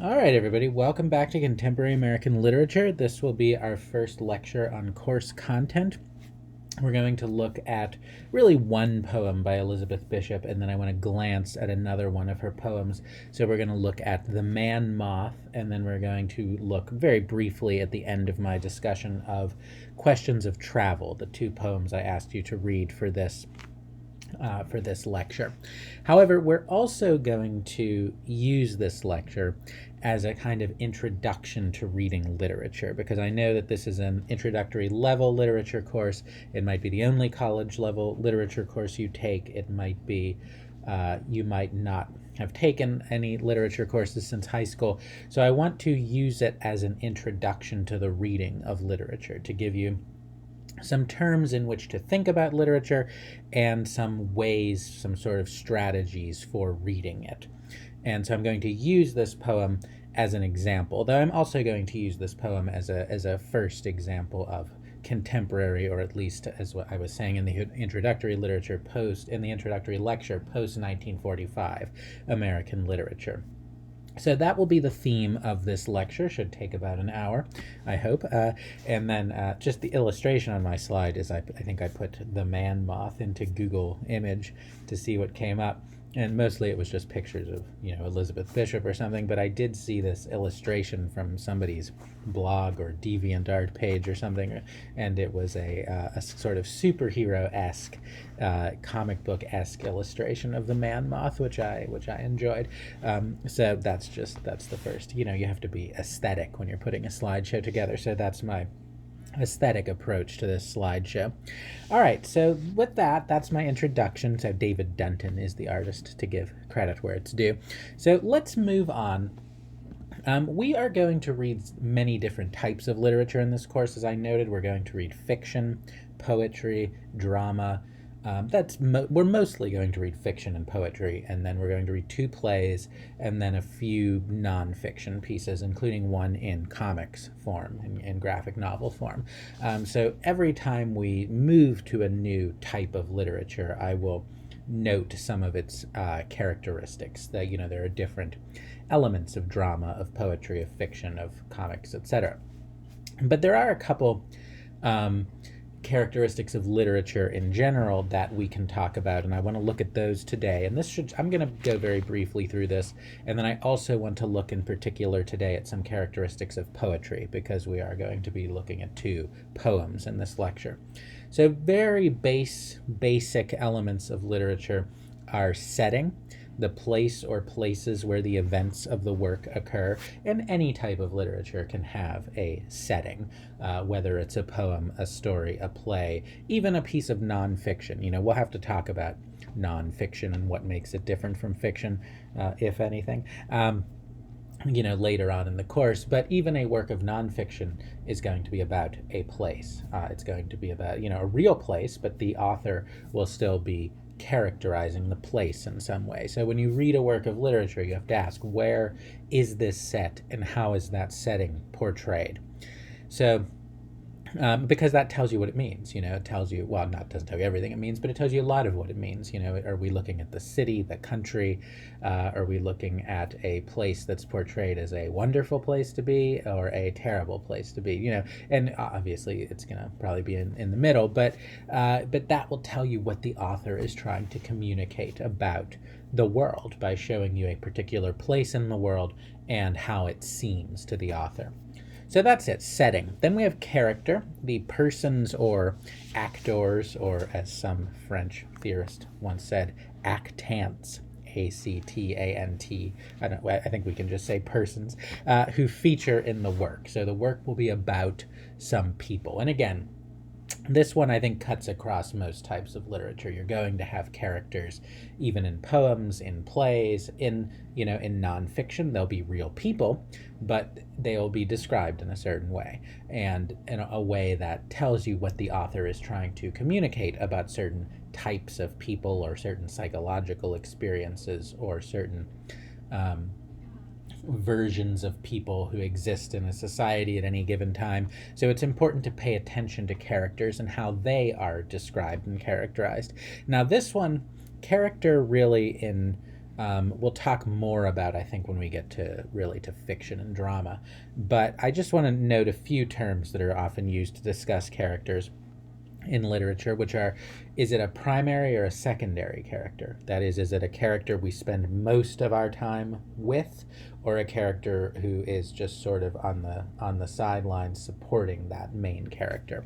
All right, everybody, welcome back to Contemporary American Literature. This will be our first lecture on course content. We're going to look at really one poem by Elizabeth Bishop, and then I want to glance at another one of her poems. So we're going to look at The Man Moth, and then we're going to look very briefly at the end of my discussion of Questions of Travel, the two poems I asked you to read for this lecture. However, we're also going to use this lecture as a kind of introduction to reading literature, because I know that this is an introductory level literature course. It might be the only college level literature course you take. It might be you might not have taken any literature courses since high school. So I want to use it as an introduction to the reading of literature, to give you some terms in which to think about literature and some ways, some sort of strategies for reading it. And so I'm going to use this poem as an example, though I'm also going to use this poem as a first example of contemporary, or at least, as what I was saying in the introductory lecture, post 1945 American literature. So that will be the theme of this lecture. Should take about an hour, I hope. And then just the illustration on my slide is I think I put the Man Moth into Google Image to see what came up. And mostly it was just pictures of, Elizabeth Bishop or something, but I did see this illustration from somebody's blog or DeviantArt page or something, and it was a sort of superhero-esque, comic book-esque illustration of the Man Moth, which I enjoyed. So that's the first. You have to be aesthetic when you're putting a slideshow together, so that's my aesthetic approach to this slideshow. All right, so with that's my introduction. So David Denton is the artist, to give credit where it's due. So let's move on. We are going to read many different types of literature in this course. As I noted, we're going to read fiction, poetry, drama. We're mostly going to read fiction and poetry, and then we're going to read two plays and then a few nonfiction pieces, including one in comics form, in graphic novel form. So every time we move to a new type of literature, I will note some of its characteristics. That there are different elements of drama, of poetry, of fiction, of comics, etc. But there are a couple characteristics of literature in general that we can talk about, and I want to look at those today. And I'm going to go very briefly through this, and then I also want to look in particular today at some characteristics of poetry, because we are going to be looking at two poems in this lecture. So very basic elements of literature are setting, the place or places where the events of the work occur, and any type of literature can have a setting, whether it's a poem, a story, a play, even a piece of nonfiction. We'll have to talk about nonfiction and what makes it different from fiction, if anything. Later on in the course, but even a work of nonfiction is going to be about a place. It's going to be about, a real place, but the author will still be characterizing the place in some way. So when you read a work of literature, you have to ask, where is this set and how is that setting portrayed? So because that tells you what it means. It tells you, well, doesn't tell you everything it means, but it tells you a lot of what it means. Are we looking at the city, the country? Are we looking at a place that's portrayed as a wonderful place to be or a terrible place to be? And obviously it's going to probably be in the middle, but that will tell you what the author is trying to communicate about the world by showing you a particular place in the world and how it seems to the author. So that's it, setting. Then we have character, the persons or actors, or as some French theorist once said, actants, A-C-T-A-N-T. I think we can just say persons, who feature in the work. So the work will be about some people. And again, this one I think cuts across most types of literature. You're going to have characters even in poems, in plays, in nonfiction. They'll be real people, but they'll be described in a certain way, and in a way that tells you what the author is trying to communicate about certain types of people or certain psychological experiences or certain versions of people who exist in a society at any given time. So it's important to pay attention to characters and how they are described and characterized. Now this one, character really in We'll talk more about, I think, when we get to really to fiction and drama. But I just want to note a few terms that are often used to discuss characters in literature, which are: is it a primary or a secondary character? That is it a character we spend most of our time with, or a character who is just sort of on the sidelines supporting that main character?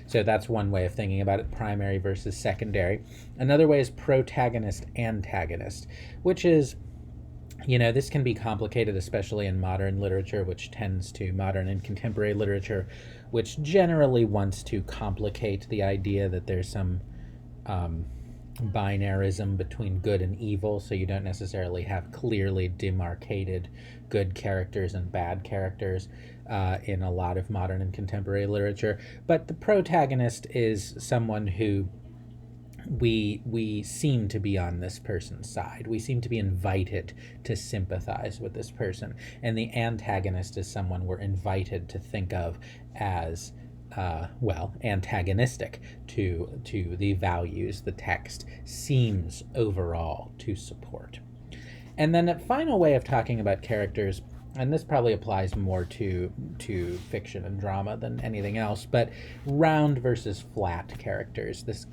So that's one way of thinking about it, primary versus secondary. Another way is protagonist antagonist, which is, this can be complicated, especially in modern literature, modern and contemporary literature, which generally wants to complicate the idea that there's some binarism between good and evil, so you don't necessarily have clearly demarcated good characters and bad characters in a lot of modern and contemporary literature. But the protagonist is someone who we seem to be on this person's side. We seem to be invited to sympathize with this person. And the antagonist is someone we're invited to think of as antagonistic to the values the text seems overall to support. And then a final way of talking about characters, and this probably applies more to fiction and drama than anything else, but round versus flat characters. This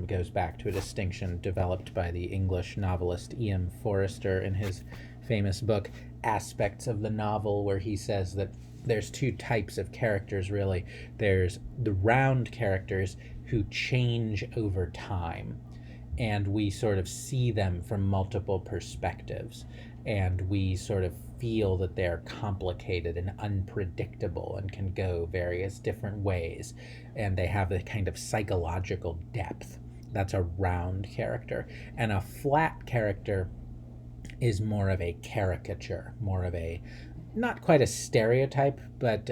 goes back to a distinction developed by the English novelist E.M. Forster in his famous book Aspects of the Novel, where he says that there's two types of characters, really. There's the round characters who change over time, and we sort of see them from multiple perspectives, and we sort of feel that they're complicated and unpredictable and can go various different ways, and they have a kind of psychological depth. That's a round character. And a flat character is more of a caricature, more of a, not quite a stereotype, but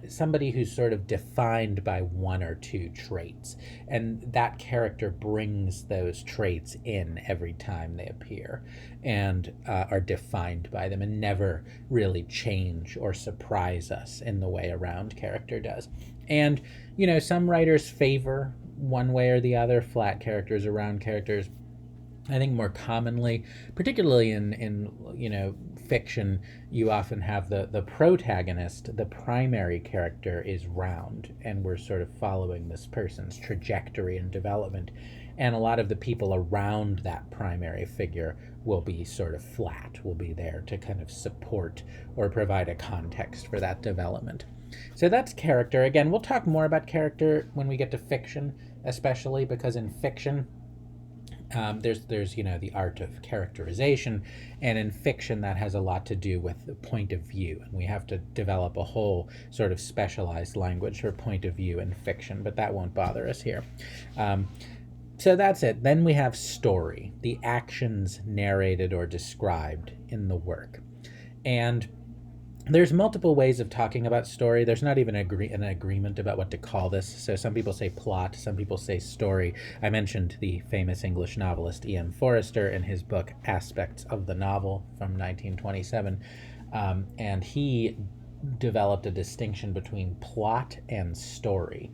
somebody who's sort of defined by one or two traits, and that character brings those traits in every time they appear, and are defined by them, and never really change or surprise us in the way a round character does. And some writers favor one way or the other, flat characters or round characters. I think more commonly, particularly in fiction, you often have the protagonist, the primary character, is round, and we're sort of following this person's trajectory and development. And a lot of the people around that primary figure will be sort of flat, will be there to kind of support or provide a context for that development. So that's character. Again, we'll talk more about character when we get to fiction, especially because in fiction, there's the art of characterization, and in fiction that has a lot to do with the point of view, and we have to develop a whole sort of specialized language for point of view in fiction, but that won't bother us here. So that's it. Then we have story, the actions narrated or described in the work. And there's multiple ways of talking about story. There's not even an agreement about what to call this. So some people say plot, some people say story. I mentioned the famous English novelist E.M. Forster in his book Aspects of the Novel from 1927. And he developed a distinction between plot and story.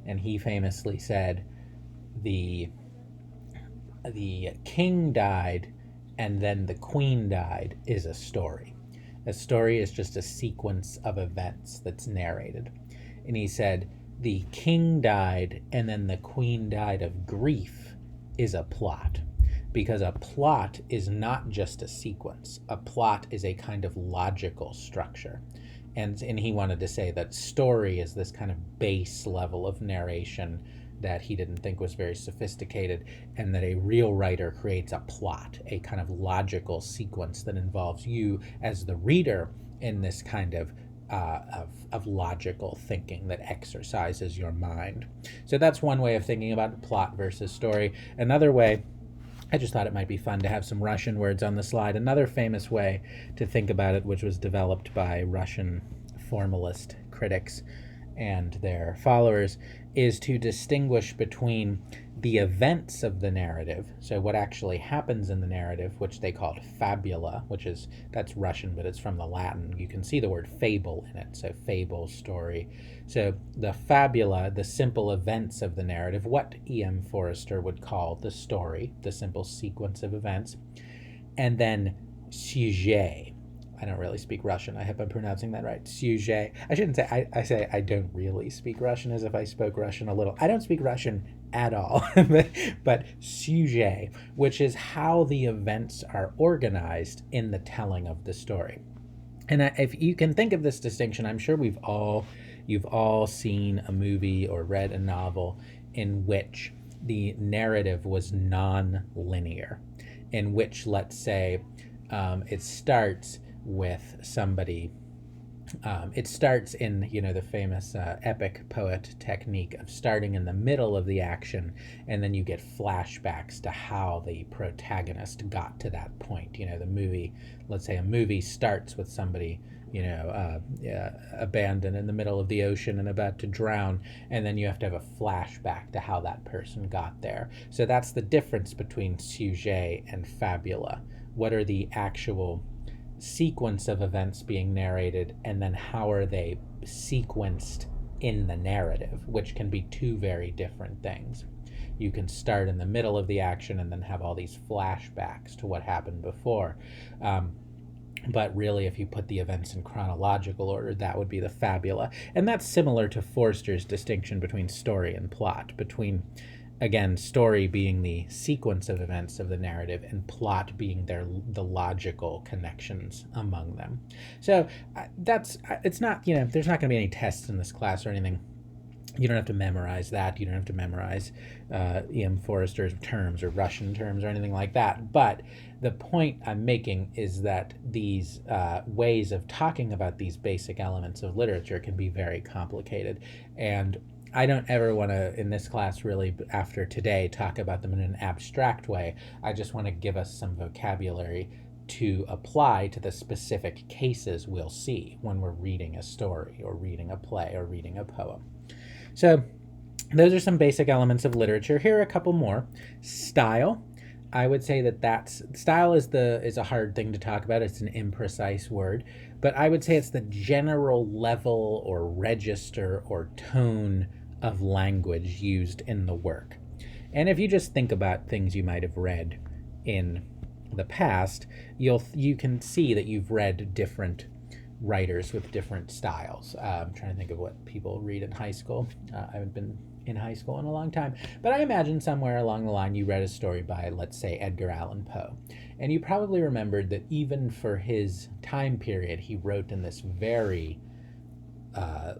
And he famously said, the king died and then the queen died is a story. A story is just a sequence of events that's narrated. And he said, the king died and then the queen died of grief is a plot. Because a plot is not just a sequence. A plot is a kind of logical structure. And he wanted to say that story is this kind of base level of narration that he didn't think was very sophisticated, and that a real writer creates a plot, a kind of logical sequence that involves you as the reader in this kind of logical thinking that exercises your mind. So that's one way of thinking about plot versus story. Another way, I just thought it might be fun to have some Russian words on the slide. Another famous way to think about it, which was developed by Russian formalist critics and their followers, is to distinguish between the events of the narrative, so what actually happens in the narrative, which they called fabula, that's Russian, but it's from the Latin. You can see the word fable in it, so fable, story. So the fabula, the simple events of the narrative, what E.M. Forster would call the story, the simple sequence of events. and then sujet. I don't really speak Russian. I hope I'm pronouncing that right. Sujet. I shouldn't say I say I don't really speak Russian as if I spoke Russian a little. I don't speak Russian at all. But sujet, which is how the events are organized in the telling of the story. And if you can think of this distinction, I'm sure you've all seen a movie or read a novel in which the narrative was non-linear, in which, let's say, it starts with somebody. It starts in, the famous epic poet technique of starting in the middle of the action, and then you get flashbacks to how the protagonist got to that point. The movie, let's say a movie starts with somebody, abandoned in the middle of the ocean and about to drown, and then you have to have a flashback to how that person got there. So that's the difference between sujet and fabula. What are the actual sequence of events being narrated, and then how are they sequenced in the narrative, which can be two very different things. You can start in the middle of the action and then have all these flashbacks to what happened before. But really, if you put the events in chronological order, that would be the fabula. And that's similar to Forster's distinction between story and plot, between, again, story being the sequence of events of the narrative and plot being the logical connections among them. So it's not, there's not going to be any tests in this class or anything. You don't have to memorize that. You don't have to memorize E.M. Forster's terms or Russian terms or anything like that. But the point I'm making is that these ways of talking about these basic elements of literature can be very complicated. And I don't ever want to, in this class really, after today, talk about them in an abstract way. I just want to give us some vocabulary to apply to the specific cases we'll see when we're reading a story or reading a play or reading a poem. So those are some basic elements of literature. Here are a couple more. Style. I would say that style is a hard thing to talk about. It's an imprecise word, but I would say it's the general level or register or tone of language used in the work. And if you just think about things you might have read in the past, you can see that you've read different writers with different styles. I'm trying to think of what people read in high school. I haven't been in high school in a long time, but I imagine somewhere along the line you read a story by, let's say, Edgar Allan Poe, and you probably remembered that even for his time period, he wrote in this very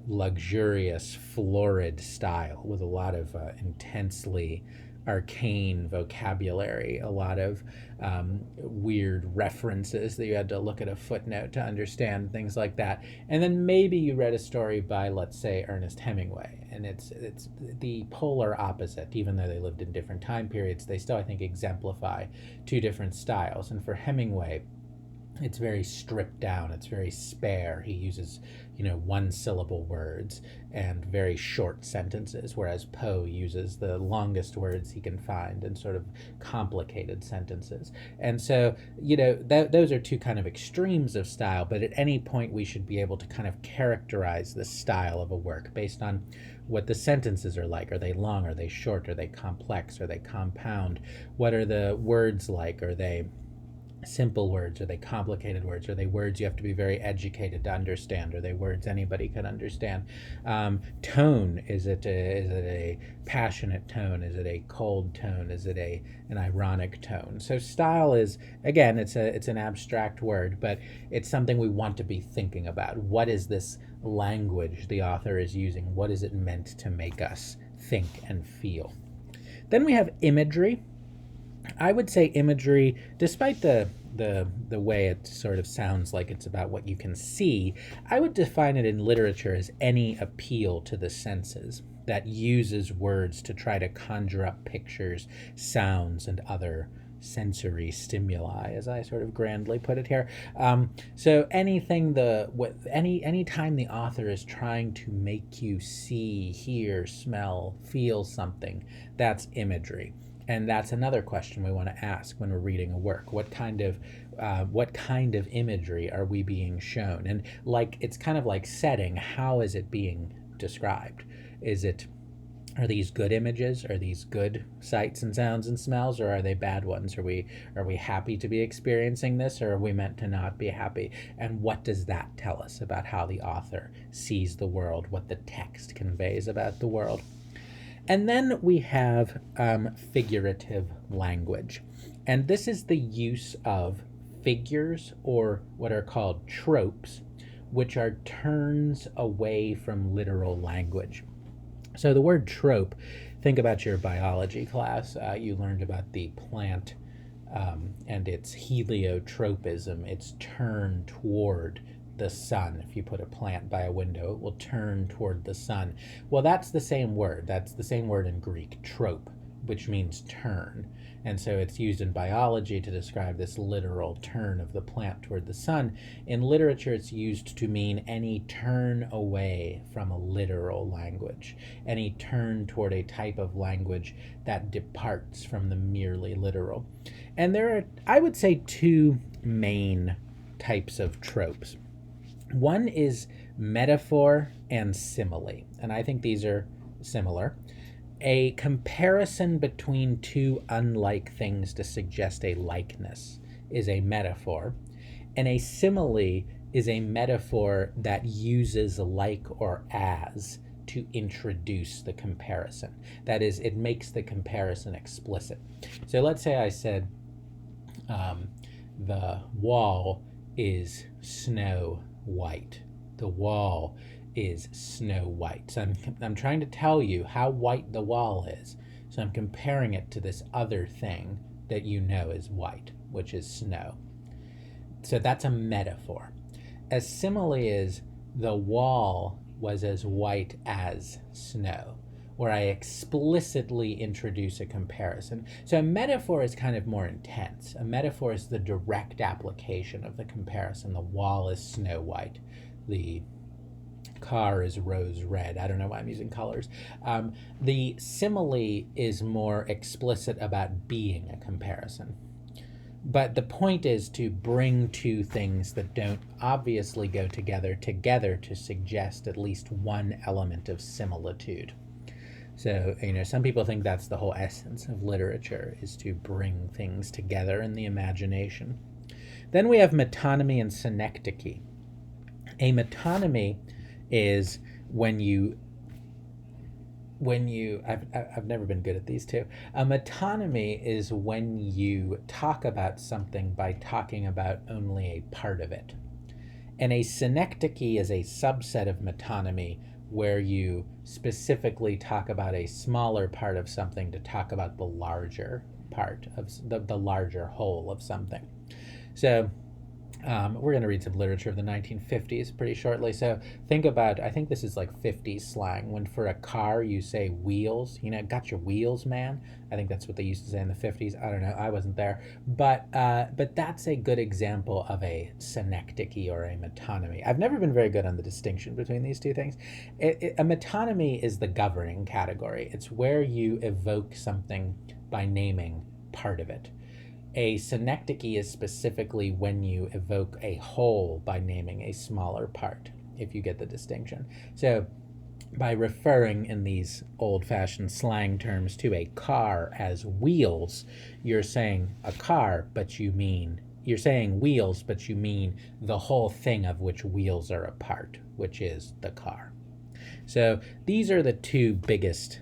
luxurious, florid style with a lot of intensely arcane vocabulary, a lot of weird references that you had to look at a footnote to understand, things like that. And then maybe you read a story by, let's say, Ernest Hemingway, and it's the polar opposite. Even though they lived in different time periods, they still, I think, exemplify two different styles. And for Hemingway, it's very stripped down. It's very spare. He uses, one syllable words and very short sentences, whereas Poe uses the longest words he can find and sort of complicated sentences. And so, those are two kind of extremes of style, but at any point we should be able to kind of characterize the style of a work based on what the sentences are like. Are they long? Are they short? Are they complex? Are they compound? What are the words like? Are they simple words? Are they complicated words? Are they words you have to be very educated to understand? Are they words anybody can understand? Tone, is it a passionate tone? Is it a cold tone? Is it an ironic tone? So style is, again, it's an abstract word, but it's something we want to be thinking about. What is this language the author is using? What is it meant to make us think and feel? Then we have imagery. I would say imagery, despite the way it sort of sounds like it's about what you can see, I would define it in literature as any appeal to the senses that uses words to try to conjure up pictures, sounds, and other sensory stimuli, as I sort of grandly put it here. So anything any time the author is trying to make you see, hear, smell, feel something, that's imagery. And that's another question we want to ask when we're reading a work. What kind of imagery are we being shown? And it's kind of like setting. How is it being described? Is it Are these good images? Are these good sights and sounds and smells, or are they bad ones? Are we happy to be experiencing this, or are we meant to not be happy? And what does that tell us about how the author sees the world, what the text conveys about the world? And then we have figurative language. And this is the use of figures, or what are called tropes, which are turns away from literal language. So the word trope, think about your biology class. You learned about the plant and its heliotropism, its turn toward the sun. If you put a plant by a window, it will turn toward the sun. Well, that's the same word. That's the same word in Greek, trope, which means turn. And so it's used in biology to describe this literal turn of the plant toward the sun. In literature, it's used to mean any turn away from a literal language, any turn toward a type of language that departs from the merely literal. And there are, I would say, two main types of tropes. One is metaphor and simile, and I think these are similar. A comparison between two unlike things to suggest a likeness is a metaphor, and a simile is a metaphor that uses like or as to introduce the comparison. That is, it makes the comparison explicit. So let's say I said the wall is snow white. The wall is snow white. So I'm trying to tell you how white the wall is. So I'm comparing it to this other thing that you know is white, which is snow. So that's a metaphor. A simile is the wall was as white as snow, where I explicitly introduce a comparison. So a metaphor is kind of more intense. A metaphor is the direct application of the comparison. The wall is snow white. The car is rose red. I don't know why I'm using colors. The simile is more explicit about being a comparison. But the point is to bring two things that don't obviously go together to suggest at least one element of similitude. So, some people think that's the whole essence of literature, is to bring things together in the imagination. Then we have metonymy and synecdoche. A metonymy is when you I've never been good at these two. A metonymy is when you talk about something by talking about only a part of it. And a synecdoche is a subset of metonymy, where you specifically talk about a smaller part of something to talk about the larger part of the larger whole of something. So we're going to read some literature of the 1950s pretty shortly. So think about, I think this is like 50s slang, when for a car you say wheels, got your wheels, man. I think that's what they used to say in the 50s. I don't know, I wasn't there. But that's a good example of a synecdoche or a metonymy. I've never been very good on the distinction between these two things. A metonymy is the governing category. It's where you evoke something by naming part of it. A synecdoche is specifically when you evoke a whole by naming a smaller part, if you get the distinction. So by referring in these old-fashioned slang terms to a car as wheels, you're saying a car, but you're saying wheels, but you mean the whole thing of which wheels are a part, which is the car. So these are the two biggest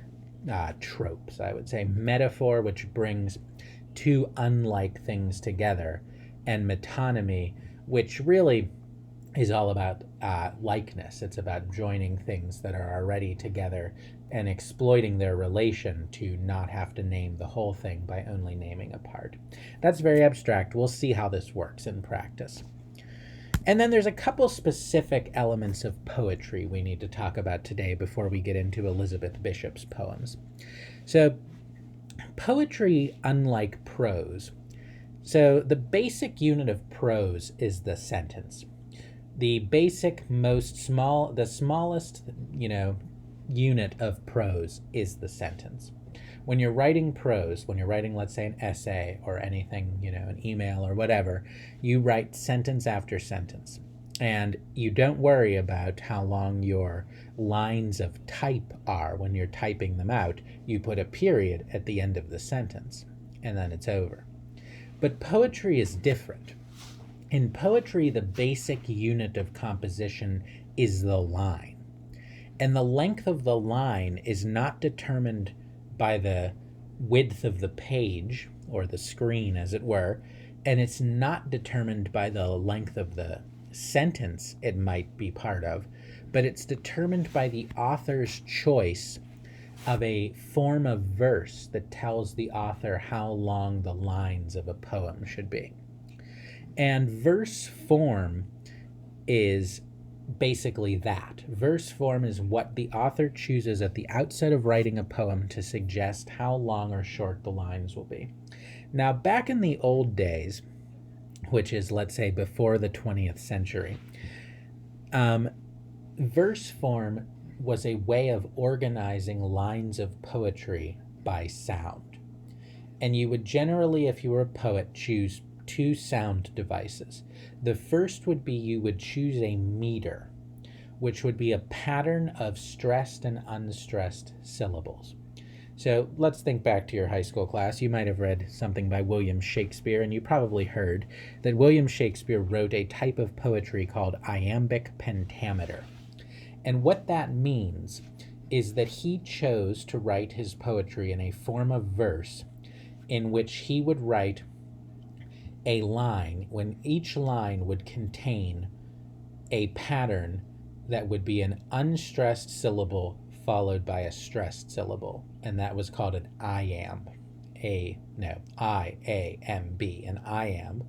tropes, I would say. Metaphor, which brings two unlike things together, and metonymy, which really is all about likeness. It's about joining things that are already together and exploiting their relation to not have to name the whole thing by only naming a part. That's very abstract. We'll see how this works in practice. And then there's a couple specific elements of poetry we need to talk about today before we get into Elizabeth Bishop's poems. So poetry, unlike prose. So the basic unit of prose is the sentence. The basic, the smallest, unit of prose is the sentence. When you're writing prose, when you're writing, let's say, an essay or anything, an email or whatever, you write sentence after sentence. And you don't worry about how long your lines of type are when you're typing them out. You put a period at the end of the sentence, and then it's over. But poetry is different. In poetry, the basic unit of composition is the line. And the length of the line is not determined by the width of the page, or the screen as it were, and it's not determined by the length of the sentence it might be part of, but it's determined by the author's choice of a form of verse that tells the author how long the lines of a poem should be. And verse form is basically that. Verse form is what the author chooses at the outset of writing a poem to suggest how long or short the lines will be. Now, back in the old days, which is, let's say, before the 20th century, verse form was a way of organizing lines of poetry by sound. And you would generally, if you were a poet, choose two sound devices. The first would be you would choose a meter, which would be a pattern of stressed and unstressed syllables. So let's think back to your high school class. You might have read something by William Shakespeare, and you probably heard that William Shakespeare wrote a type of poetry called Iambic Pentameter. And what that means is that he chose to write his poetry in a form of verse in which he would write a line when each line would contain a pattern that would be an unstressed syllable followed by a stressed syllable, and that was called an iamb. I-A-M-B, an iamb,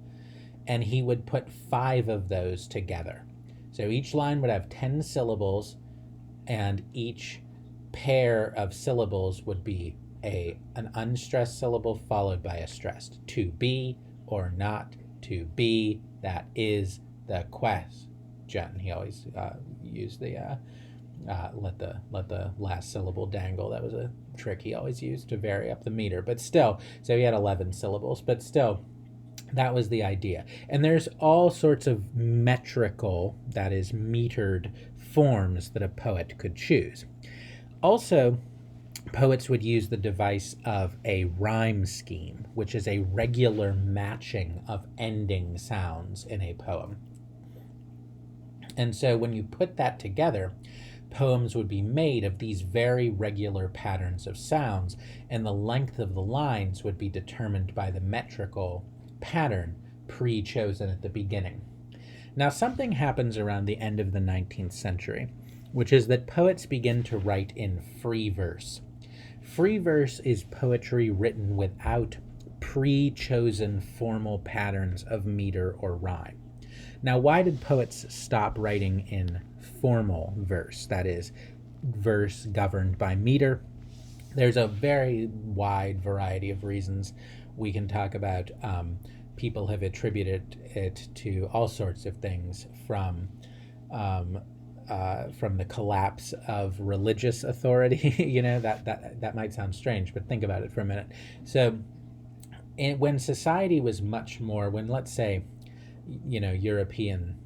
and he would put 5 of those together. So each line would have 10 syllables, and each pair of syllables would be an unstressed syllable followed by a stressed. To be or not to be, that is the question. He always used the let the last syllable dangle. That was a trick he always used to vary up the meter. But still, so he had 11 syllables, but still, that was the idea. And there's all sorts of metrical, that is metered, forms that a poet could choose. Also, poets would use the device of a rhyme scheme, which is a regular matching of ending sounds in a poem. And so when you put that together, poems would be made of these very regular patterns of sounds, and the length of the lines would be determined by the metrical pattern pre-chosen at the beginning. Now, something happens around the end of the 19th century, which is that poets begin to write in free verse. Free verse is poetry written without pre-chosen formal patterns of meter or rhyme. Now, why did poets stop writing in formal verse, that is, verse governed by meter? There's a very wide variety of reasons we can talk about. People have attributed it to all sorts of things, from the collapse of religious authority. That might sound strange, but think about it for a minute. So when society was much more, when, let's say,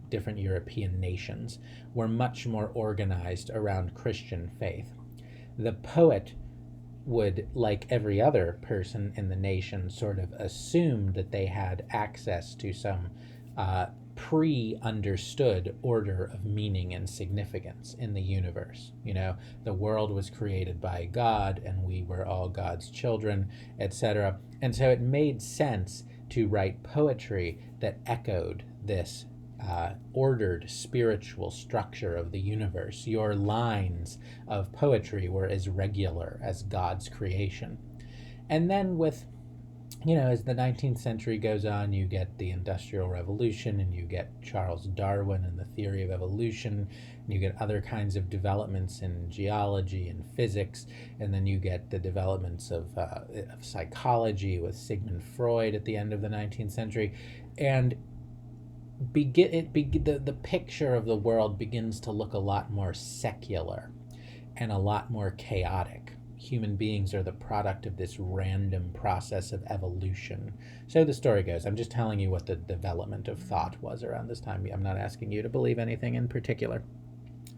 different European nations were much more organized around Christian faith, the poet would, like every other person in the nation, sort of assume that they had access to some pre-understood order of meaning and significance in the universe. The world was created by God, and we were all God's children, etc. And so it made sense to write poetry that echoed this ordered spiritual structure of the universe. Your lines of poetry were as regular as God's creation. And then as the 19th century goes on, you get the Industrial Revolution, and you get Charles Darwin and the theory of evolution, and you get other kinds of developments in geology and physics, and then you get the developments of psychology with Sigmund Freud at the end of the 19th century, and the picture of the world begins to look a lot more secular and a lot more chaotic. human beings are the product of this random process of evolution. So the story goes. I'm just telling you what the development of thought was around this time. I'm not asking you to believe anything in particular.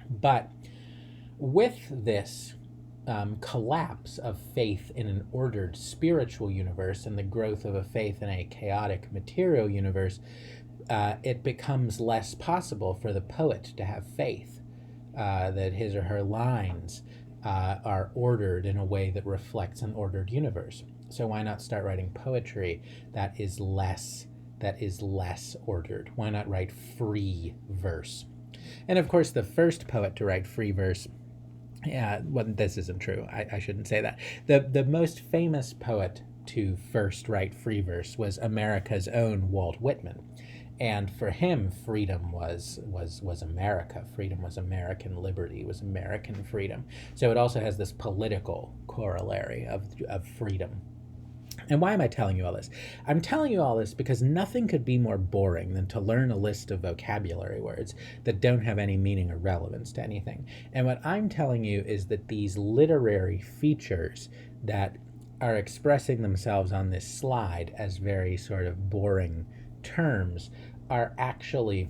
But with this collapse of faith in an ordered spiritual universe and the growth of a faith in a chaotic material universe, it becomes less possible for the poet to have faith that his or her lines are ordered in a way that reflects an ordered universe. So why not start writing poetry that is less ordered? Why not write free verse? And of course, the first poet to write free verse, well, this isn't true. I shouldn't say that. The most famous poet to first write free verse was America's own Walt Whitman. And for him, freedom was America. Freedom was American liberty, was American freedom. So it also has this political corollary of freedom. And why am I telling you all this? I'm telling you all this because nothing could be more boring than to learn a list of vocabulary words that don't have any meaning or relevance to anything. And what I'm telling you is that these literary features that are expressing themselves on this slide as very sort of boring terms are actually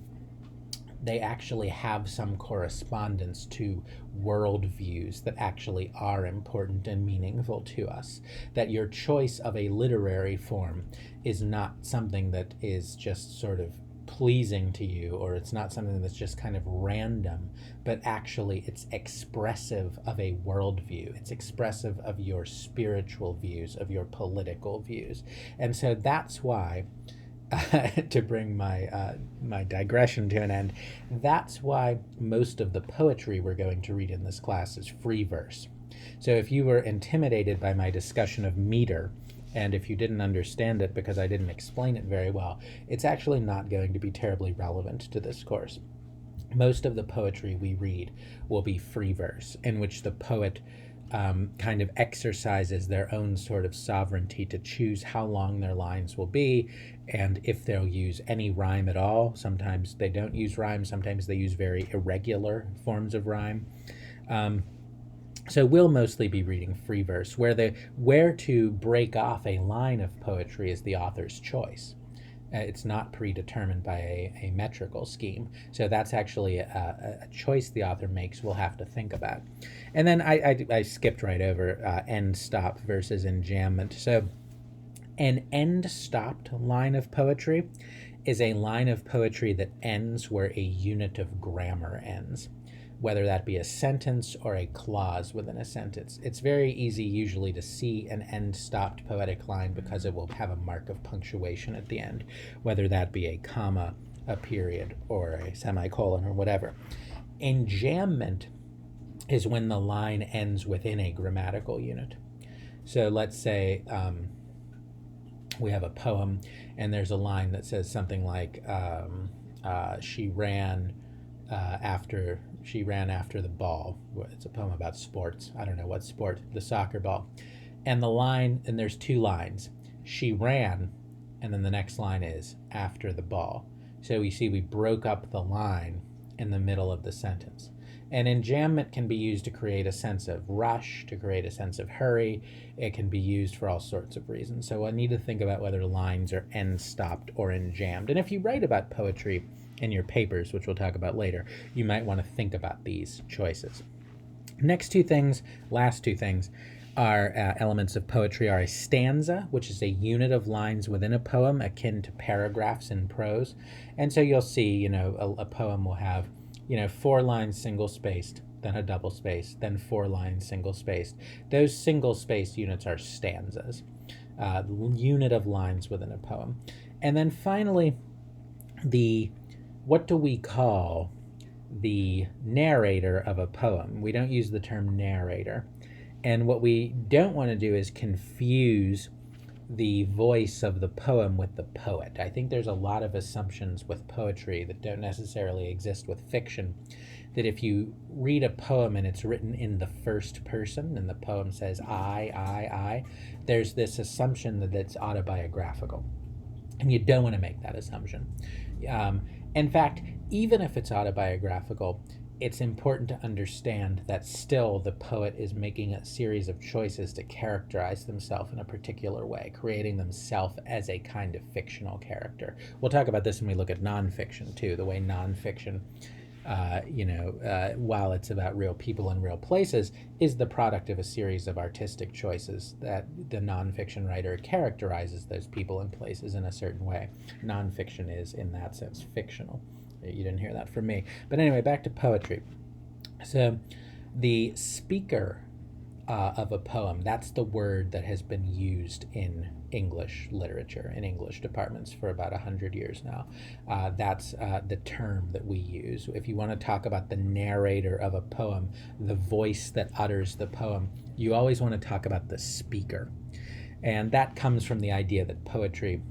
have some correspondence to worldviews that actually are important and meaningful to us. That your choice of a literary form is not something that is just sort of pleasing to you, or it's not something that's just kind of random, but actually it's expressive of a worldview. It's expressive of your spiritual views, of your political views. And so that's why to bring my digression to an end, that's why most of the poetry we're going to read in this class is free verse. So if you were intimidated by my discussion of meter, and if you didn't understand it because I didn't explain it very well, it's actually not going to be terribly relevant to this course. Most of the poetry we read will be free verse, in which the poet kind of exercises their own sort of sovereignty to choose how long their lines will be and if they'll use any rhyme at all. Sometimes they don't use rhyme, sometimes they use very irregular forms of rhyme. So we'll mostly be reading free verse, where to break off a line of poetry is the author's choice. It's not predetermined by a metrical scheme. So that's actually a choice the author makes we'll have to think about. And then I skipped right over end stop versus enjambment. So an end stopped line of poetry is a line of poetry that ends where a unit of grammar ends, whether that be a sentence or a clause within a sentence. It's very easy usually to see an end-stopped poetic line because it will have a mark of punctuation at the end, whether that be a comma, a period, or a semicolon, or whatever. Enjambment is when the line ends within a grammatical unit. So let's say we have a poem, and there's a line that says something like, she ran after the ball. It's a poem about sports. I don't know what sport, the soccer ball. And there's two lines. She ran, and then the next line is after the ball. So you see we broke up the line in the middle of the sentence. And enjambment can be used to create a sense of rush, to create a sense of hurry. It can be used for all sorts of reasons. So I need to think about whether lines are end-stopped or enjambed. And if you write about poetry in your papers, which we'll talk about later, you might want to think about these choices. Last two things are elements of poetry are a stanza, which is a unit of lines within a poem akin to paragraphs in prose. And so you'll see, a poem will have 4 lines single-spaced, then a double-spaced, then 4 lines single-spaced. Those single-spaced units are stanzas, the unit of lines within a poem. And then finally, what do we call the narrator of a poem? We don't use the term narrator. And what we don't want to do is confuse the voice of the poem with the poet. I think there's a lot of assumptions with poetry that don't necessarily exist with fiction, that if you read a poem and it's written in the first person and the poem says I, there's this assumption that it's autobiographical. And you don't want to make that assumption. In fact, even if it's autobiographical, it's important to understand that still the poet is making a series of choices to characterize themselves in a particular way, creating themselves as a kind of fictional character. We'll talk about this when we look at nonfiction too, the way nonfiction, while it's about real people and real places, is the product of a series of artistic choices that the nonfiction writer characterizes those people and places in a certain way. Nonfiction is, in that sense, fictional. You didn't hear that from me. But anyway, back to poetry. So the speaker of a poem, that's the word that has been used in English literature, in English departments for about 100 years now. That's the term that we use. If you want to talk about the narrator of a poem, the voice that utters the poem, you always want to talk about the speaker. And that comes from the idea that poetry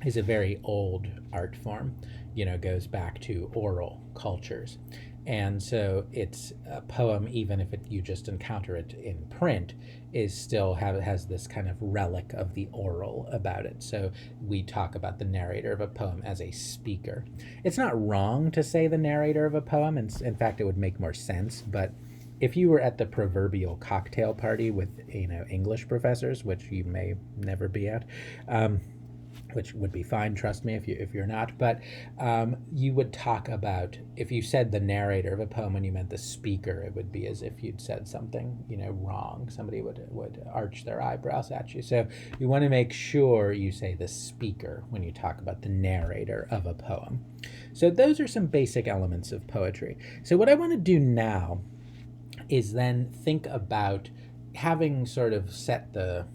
is a very old art form, goes back to oral cultures. And so it's a poem, even if you just encounter it in print, is still has this kind of relic of the oral about it. So we talk about the narrator of a poem as a speaker. It's not wrong to say the narrator of a poem. In fact, it would make more sense. But if you were at the proverbial cocktail party with English professors, which you may never be at, which would be fine, trust me, if you're not. But you would talk about, if you said the narrator of a poem and you meant the speaker, it would be as if you'd said something, wrong. Somebody would arch their eyebrows at you. So you want to make sure you say the speaker when you talk about the narrator of a poem. So those are some basic elements of poetry. So what I want to do now is then think about, having sort of set the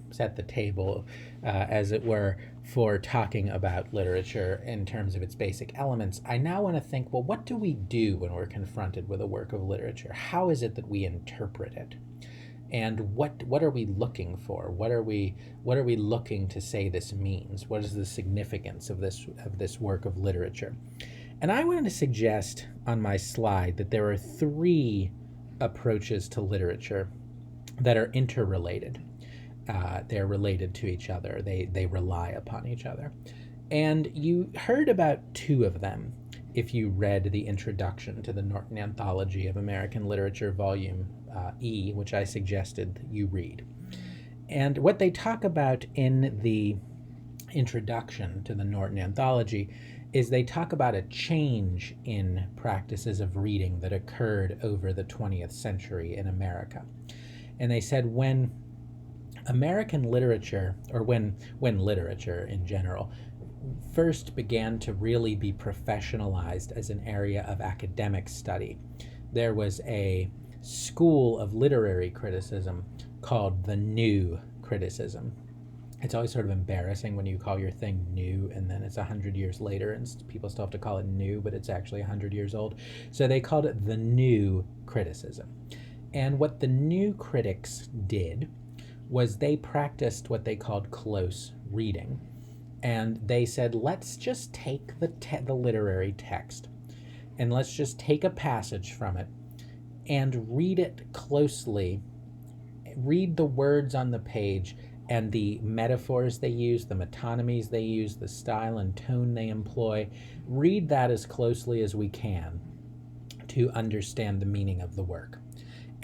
table, as it were, for talking about literature in terms of its basic elements, I now want to think, well, what do we do when we're confronted with a work of literature? How is it that we interpret it? And what are we looking for? What are we looking to say this means? What is the significance of this work of literature? And I wanted to suggest on my slide that there are 3 approaches to literature that are interrelated. They're related to each other. They rely upon each other. And you heard about 2 of them if you read the introduction to the Norton Anthology of American Literature, Volume E, which I suggested you read. And what they talk about in the introduction to the Norton Anthology is they talk about a change in practices of reading that occurred over the 20th century in America. And they said when American literature, or when literature in general, first began to really be professionalized as an area of academic study, there was a school of literary criticism called the New Criticism. It's always sort of embarrassing when you call your thing new and then it's 100 years later and people still have to call it new, but it's actually 100 years old. So they called it the New Criticism. And what the new critics did was they practiced what they called close reading. And they said, let's just take the literary text and let's just take a passage from it and read it closely. Read the words on the page and the metaphors they use, the metonymies they use, the style and tone they employ. Read that as closely as we can to understand the meaning of the work.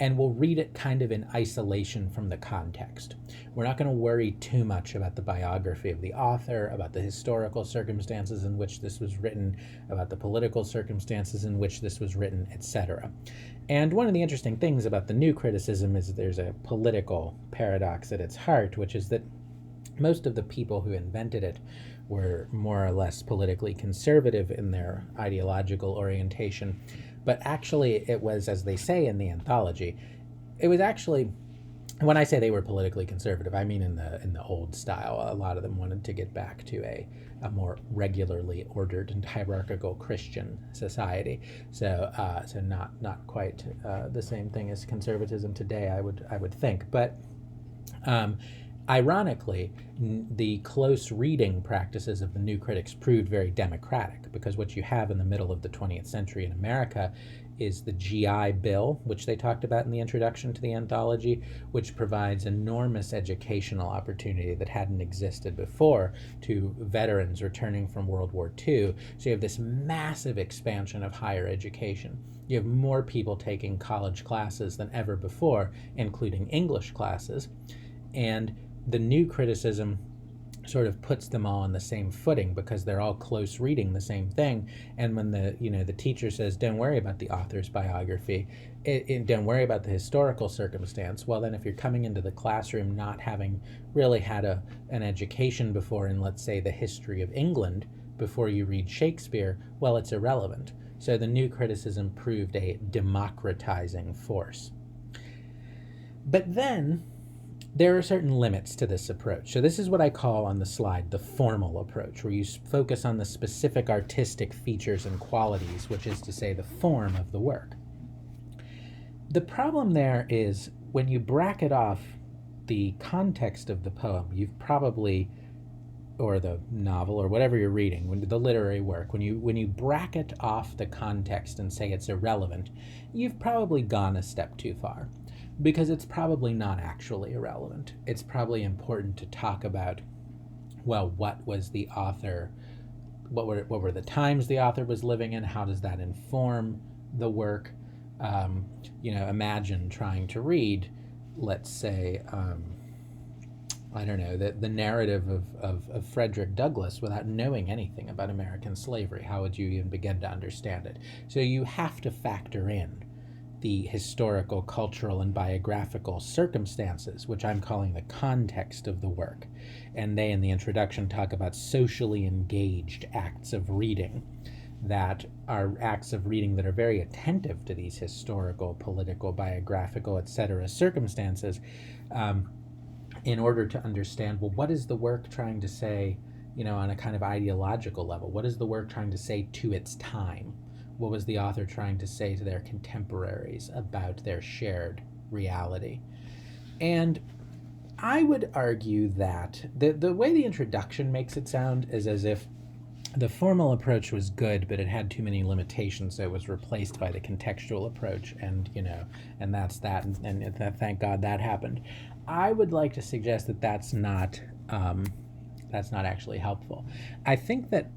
And we'll read it kind of in isolation from the context. We're not going to worry too much about the biography of the author, about the historical circumstances in which this was written, about the political circumstances in which this was written, etc. And one of the interesting things about the New Criticism is that there's a political paradox at its heart, which is that most of the people who invented it were more or less politically conservative in their ideological orientation. But actually, it was, as they say in the anthology, it was actually, when I say they were politically conservative, I mean in the old style. A lot of them wanted to get back to a more regularly ordered and hierarchical Christian society. So not quite the same thing as conservatism today, I would think. But Ironically, the close reading practices of the new critics proved very democratic, because what you have in the middle of the 20th century in America is the GI Bill, which they talked about in the introduction to the anthology, which provides enormous educational opportunity that hadn't existed before to veterans returning from World War II. So you have this massive expansion of higher education. You have more people taking college classes than ever before, including English classes. And the new criticism sort of puts them all on the same footing because they're all close reading the same thing. And when the teacher says, don't worry about the author's biography, don't worry about the historical circumstance, well, then if you're coming into the classroom not having really had an education before in, let's say, the history of England before you read Shakespeare, well, it's irrelevant. So the new criticism proved a democratizing force. But then there are certain limits to this approach. So this is what I call on the slide the formal approach, where you focus on the specific artistic features and qualities, which is to say the form of the work. The problem there is when you bracket off the context of the poem, you've probably, or the novel or whatever you're reading, the literary work, when you bracket off the context and say it's irrelevant, you've probably gone a step too far. Because it's probably not actually irrelevant. It's probably important to talk about, well, what was the author, what were the times the author was living in, how does that inform the work? Imagine trying to read, let's say, I don't know, the narrative of Frederick Douglass without knowing anything about American slavery. How would you even begin to understand it? So you have to factor in the historical, cultural, and biographical circumstances, which I'm calling the context of the work. And they, in the introduction, talk about socially engaged acts of reading that are acts of reading that are very attentive to these historical, political, biographical, etc. circumstances in order to understand, well, what is the work trying to say, on a kind of ideological level? What is the work trying to say to its time? What was the author trying to say to their contemporaries about their shared reality? And I would argue that the way the introduction makes it sound is as if the formal approach was good, but it had too many limitations, so it was replaced by the contextual approach, and that's that, and thank God that happened. I would like to suggest that that's not actually helpful. I think that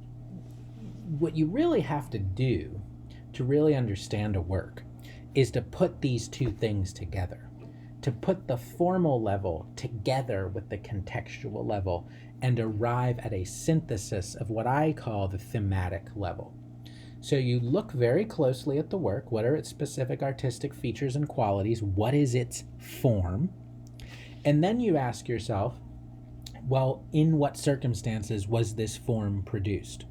what you really have to do to really understand a work is to put these two things together, to put the formal level together with the contextual level and arrive at a synthesis of what I call the thematic level. So you look very closely at the work. What are its specific artistic features and qualities? What is its form? And then you ask yourself, well, in what circumstances was this form produced?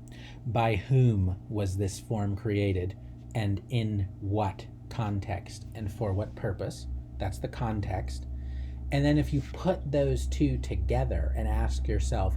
By whom was this form created, and in what context and for what purpose? That's the context. And then if you put those two together and ask yourself,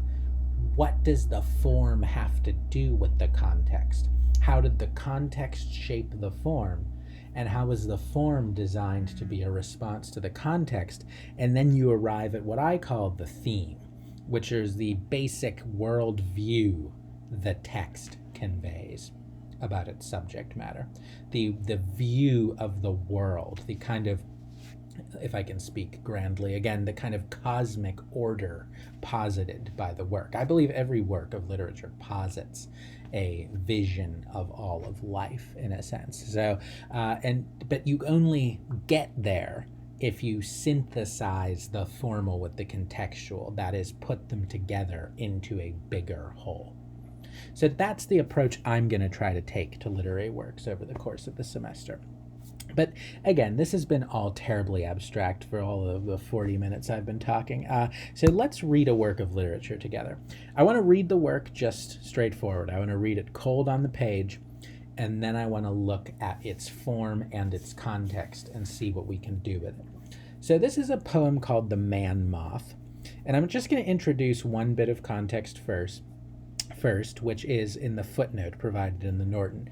what does the form have to do with the context? How did the context shape the form? And how was the form designed to be a response to the context? And then you arrive at what I call the theme, which is the basic world view the text conveys about its subject matter. The view of the world, the kind of, if I can speak grandly again, the kind of cosmic order posited by the work. I believe every work of literature posits a vision of all of life, in a sense. So, but you only get there if you synthesize the formal with the contextual, that is, put them together into a bigger whole. So that's the approach I'm going to try to take to literary works over the course of the semester. But again, this has been all terribly abstract for all of the 40 minutes I've been talking. So let's read a work of literature together. I want to read the work just straightforward. I want to read it cold on the page, and then I want to look at its form and its context and see what we can do with it. So this is a poem called The Man Moth, and I'm just going to introduce one bit of context first, which is in the footnote provided in the Norton.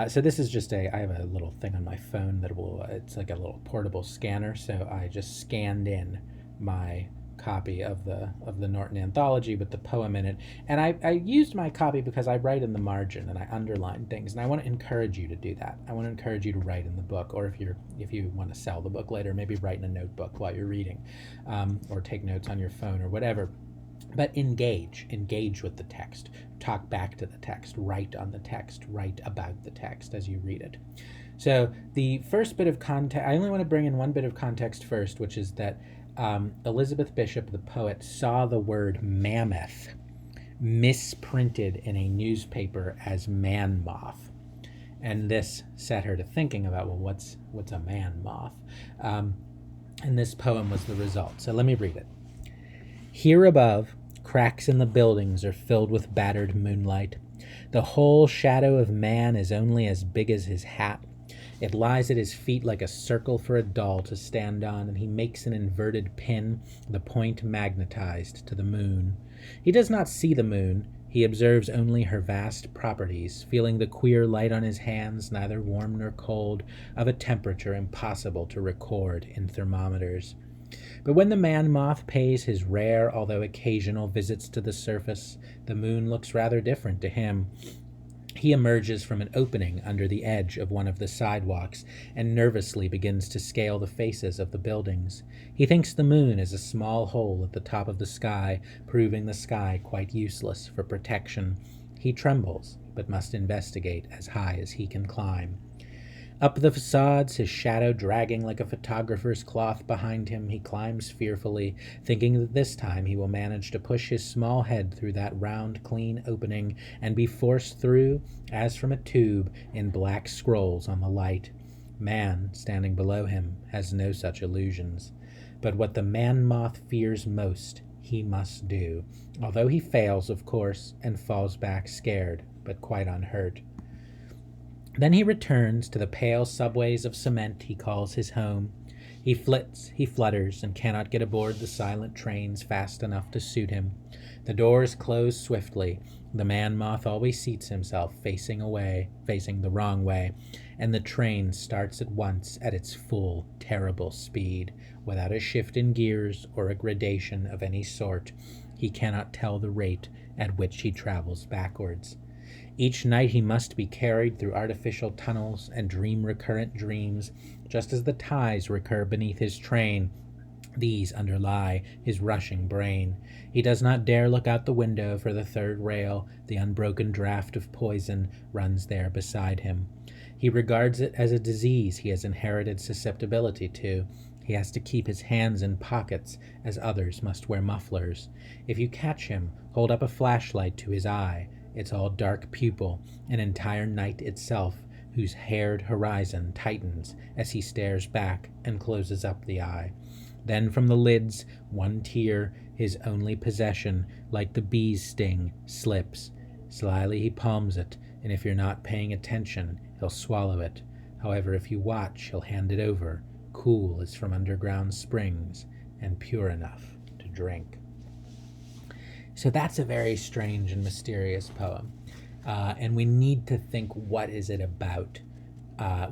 So this is just I have a little thing on my phone that it's like a little portable scanner, so I just scanned in my copy of the Norton Anthology with the poem in it, and I used my copy because I write in the margin and I underline things, and I want to encourage you to do that. I want to encourage you to write in the book, or if you want to sell the book later, maybe write in a notebook while you're reading, or take notes on your phone or whatever. But engage with the text, talk back to the text, write on the text, write about the text as you read it. So the first bit of context, I only want to bring in one bit of context first, which is that Elizabeth Bishop, the poet, saw the word mammoth misprinted in a newspaper as man moth. And this set her to thinking about, well, what's a man moth? And this poem was the result. So let me read it. Here above, cracks in the buildings are filled with battered moonlight. The whole shadow of man is only as big as his hat. It lies at his feet like a circle for a doll to stand on, and he makes an inverted pin, the point magnetized to the moon. He does not see the moon. He observes only her vast properties, feeling the queer light on his hands, neither warm nor cold, of a temperature impossible to record in thermometers. But when the man moth pays his rare, although occasional, visits to the surface, the moon looks rather different to him. He emerges from an opening under the edge of one of the sidewalks and nervously begins to scale the faces of the buildings. He thinks the moon is a small hole at the top of the sky, proving the sky quite useless for protection. He trembles, but must investigate as high as he can climb. Up the facades, his shadow dragging like a photographer's cloth behind him, he climbs fearfully, thinking that this time he will manage to push his small head through that round, clean opening and be forced through, as from a tube, in black scrolls on the light. Man, standing below him, has no such illusions. But what the man moth fears most, he must do, although he fails, of course, and falls back scared, but quite unhurt. Then he returns to the pale subways of cement he calls his home. He flits, he flutters, and cannot get aboard the silent trains fast enough to suit him. The doors close swiftly. The man moth always seats himself facing the wrong way, and the train starts at once at its full, terrible speed, without a shift in gears or a gradation of any sort. He cannot tell the rate at which he travels backwards. Each night he must be carried through artificial tunnels and dream recurrent dreams, just as the ties recur beneath his train. These underlie his rushing brain. He does not dare look out the window for the third rail. The unbroken draft of poison runs there beside him. He regards it as a disease he has inherited susceptibility to. He has to keep his hands in pockets, as others must wear mufflers. If you catch him, hold up a flashlight to his eye. Its all dark pupil, an entire night itself, whose haired horizon tightens as he stares back and closes up the eye. Then from the lids, one tear, his only possession, like the bee's sting, slips. Slyly he palms it, and if you're not paying attention, he'll swallow it. However, if you watch, he'll hand it over, cool as from underground springs, and pure enough to drink. So that's a very strange and mysterious poem. And we need to think, what is it about?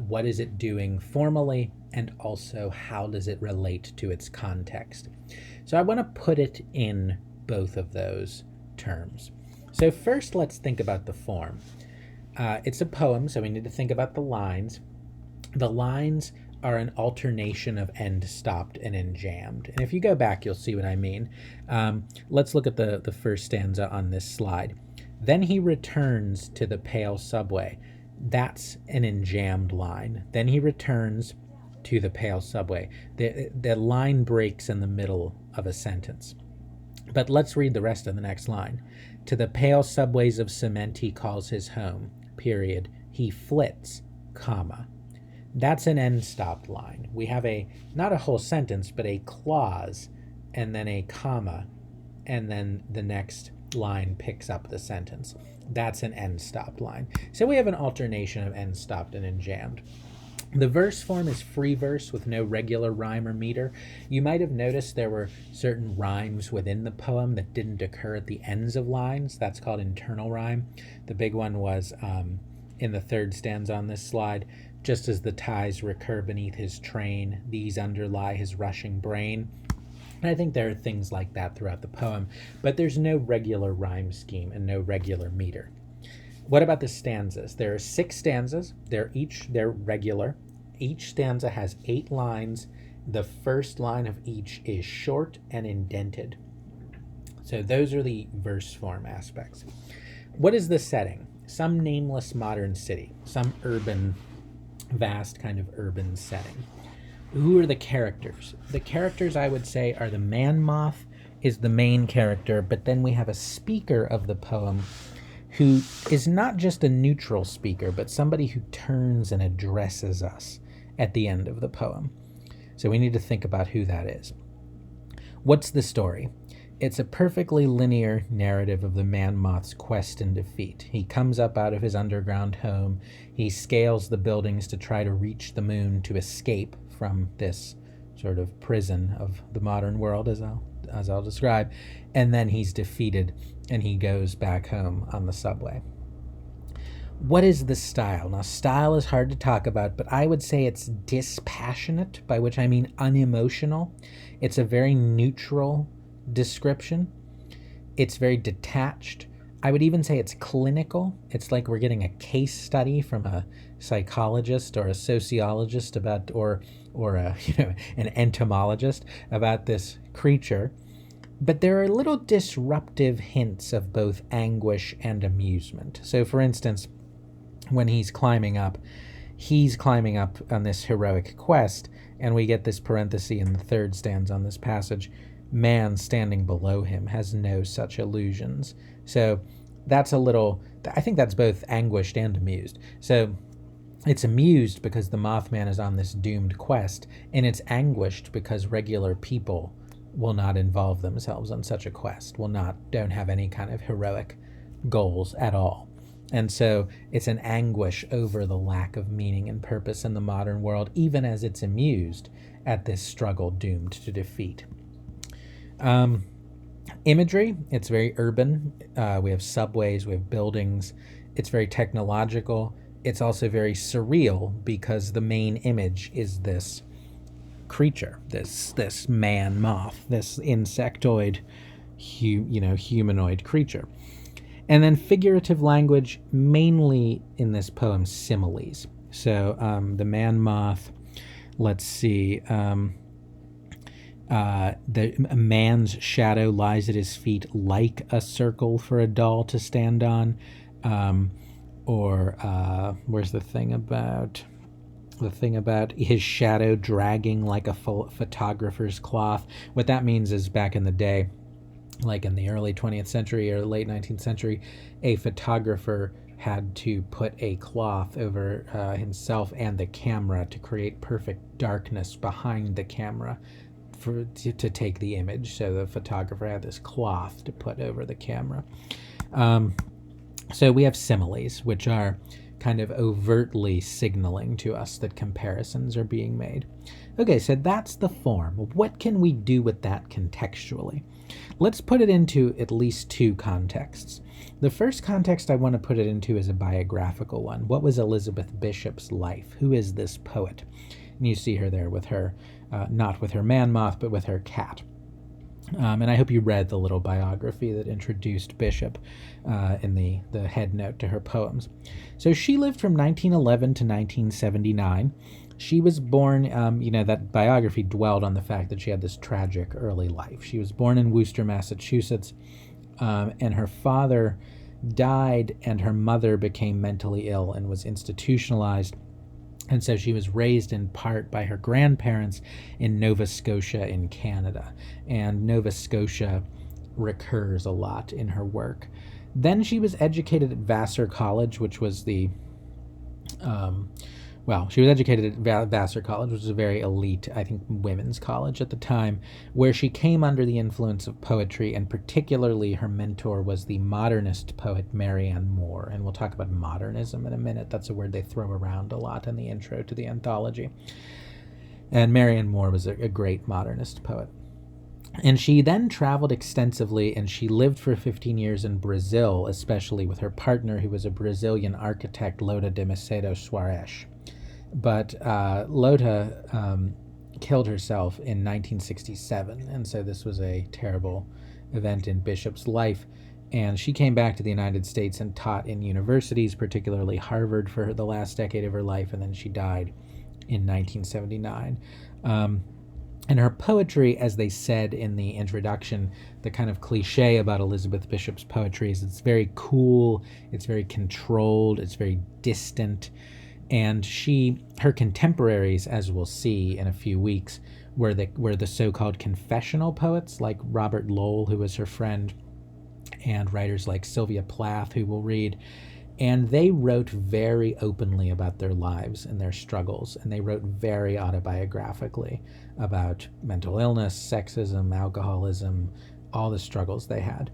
What is it doing formally? And also, how does it relate to its context? So I want to put it in both of those terms. So first, let's think about the form. It's a poem, so we need to think about the lines. The lines are an alternation of end stopped and end jammed. And if you go back, you'll see what I mean. Let's look at the first stanza on this slide. Then he returns to the pale subway. That's an enjammed line. Then he returns to the pale subway. The line breaks in the middle of a sentence. But let's read the rest of the next line. To the pale subways of cement he calls his home, period. He flits, comma. That's an end-stopped line. We have not a whole sentence, but a clause, and then a comma, and then the next line picks up the sentence. That's an end-stopped line. So we have an alternation of end-stopped and end-jammed. The verse form is free verse with no regular rhyme or meter. You might have noticed there were certain rhymes within the poem that didn't occur at the ends of lines. That's called internal rhyme. The big one was in the third stanza on this slide. Just as the ties recur beneath his train, these underlie his rushing brain. And I think there are things like that throughout the poem, but there's no regular rhyme scheme and no regular meter. What about the stanzas? There are 6 stanzas. They're regular. Each stanza has 8 lines. The first line of each is short and indented. So those are the verse form aspects. What is the setting? Some nameless modern city, some urban, vast kind of urban setting. Who are the characters? The characters, I would say, are the Man Moth is the main character, but then we have a speaker of the poem who is not just a neutral speaker, but somebody who turns and addresses us at the end of the poem. So we need to think about who that is. What's the story? It's a perfectly linear narrative of the Man Moth's quest and defeat. He comes up out of his underground home. He scales the buildings to try to reach the moon to escape from this sort of prison of the modern world, as I'll describe. And then he's defeated and he goes back home on the subway. What is the style? Now, style is hard to talk about, but I would say it's dispassionate, by which I mean unemotional. It's a very neutral description. It's very detached. I would even say it's clinical. It's like we're getting a case study from a psychologist or a sociologist about, or a, an entomologist about this creature. But there are little disruptive hints of both anguish and amusement. So, for instance, when he's climbing up on this heroic quest, and we get this parenthesis in the 3rd stanza on this passage, man standing below him has no such illusions. So that's I think that's both anguished and amused. So it's amused because the Mothman is on this doomed quest, and it's anguished because regular people will not involve themselves on such a quest, don't have any kind of heroic goals at all. And so it's an anguish over the lack of meaning and purpose in the modern world, even as it's amused at this struggle doomed to defeat. Imagery, it's very urban. We have subways, we have buildings. It's very technological. It's also very surreal because the main image is this creature, this man moth, this insectoid, humanoid creature. And then figurative language, mainly in this poem, similes. So the man moth, let's see, a man's shadow lies at his feet like a circle for a doll to stand on. Where's the thing about his shadow dragging like a photographer's cloth? What that means is, back in the day, like in the early 20th century or late 19th century, a photographer had to put a cloth over himself and the camera to create perfect darkness behind the camera to take the image. So the photographer had this cloth to put over the camera. So we have similes, which are kind of overtly signaling to us that comparisons are being made. Okay, so that's the form. What can we do with that contextually? Let's put it into at least 2 contexts. The first context I want to put it into is a biographical one. What was Elizabeth Bishop's life? Who is this poet? And you see her there with her, not with her man moth, but with her cat. And I hope you read the little biography that introduced Bishop in the head note to her poems. So she lived from 1911 to 1979. She was born, that biography dwelled on the fact that she had this tragic early life. She was born in Worcester, Massachusetts, and her father died, and her mother became mentally ill and was institutionalized. And so she was raised in part by her grandparents in Nova Scotia in Canada. And Nova Scotia recurs a lot in her work. Then she was educated at Vassar College, which was she was educated at Vassar College, which was a very elite, I think, women's college at the time, where she came under the influence of poetry, and particularly her mentor was the modernist poet Marianne Moore. And we'll talk about modernism in a minute. That's a word they throw around a lot in the intro to the anthology. And Marianne Moore was a great modernist poet. And she then traveled extensively, and she lived for 15 years in Brazil, especially with her partner, who was a Brazilian architect, Lota de Macedo Soares. But Lota killed herself in 1967, and so this was a terrible event in Bishop's life. And she came back to the United States and taught in universities, particularly Harvard, for the last decade of her life, and then she died in 1979. And her poetry, as they said in the introduction, the kind of cliche about Elizabeth Bishop's poetry is it's very cool, it's very controlled, it's very distant. And her contemporaries, as we'll see in a few weeks, were the so-called confessional poets, like Robert Lowell, who was her friend, and writers like Sylvia Plath, who we'll read. And they wrote very openly about their lives and their struggles, and they wrote very autobiographically about mental illness, sexism, alcoholism, all the struggles they had.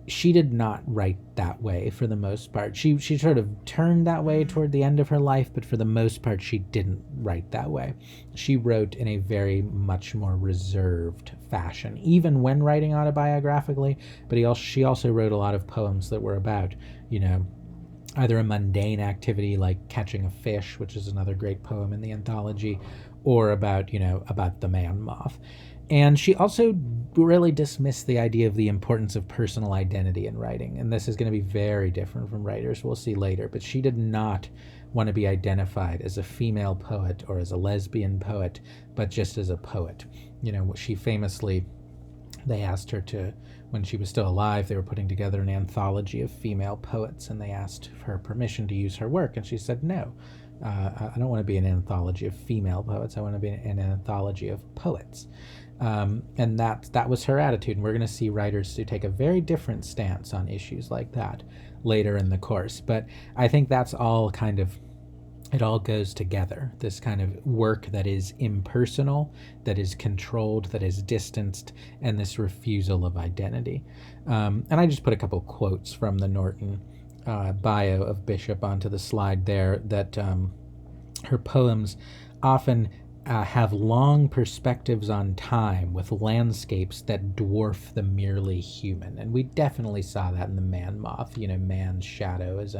She did not write that way for the most part. She sort of turned that way toward the end of her life, but for the most part, she didn't write that way. She wrote in a very much more reserved fashion, even when writing autobiographically, but she also wrote a lot of poems that were about, either a mundane activity like catching a fish, which is another great poem in the anthology, or about the Man Moth. And she also really dismissed the idea of the importance of personal identity in writing. And this is going to be very different from writers we'll see later, but she did not want to be identified as a female poet or as a lesbian poet, but just as a poet. She famously, they asked her to, when she was still alive, they were putting together an anthology of female poets, and they asked her permission to use her work, and she said, no, I don't want to be an anthology of female poets. I want to be an anthology of poets. And that was her attitude, and we're going to see writers who take a very different stance on issues like that later in the course. But I think that's all it all goes together, this kind of work that is impersonal, that is controlled, that is distanced, and this refusal of identity. And I just put a couple quotes from the Norton bio of Bishop onto the slide there, that her poems often have long perspectives on time with landscapes that dwarf the merely human. And we definitely saw that in the Man Moth. Man's shadow is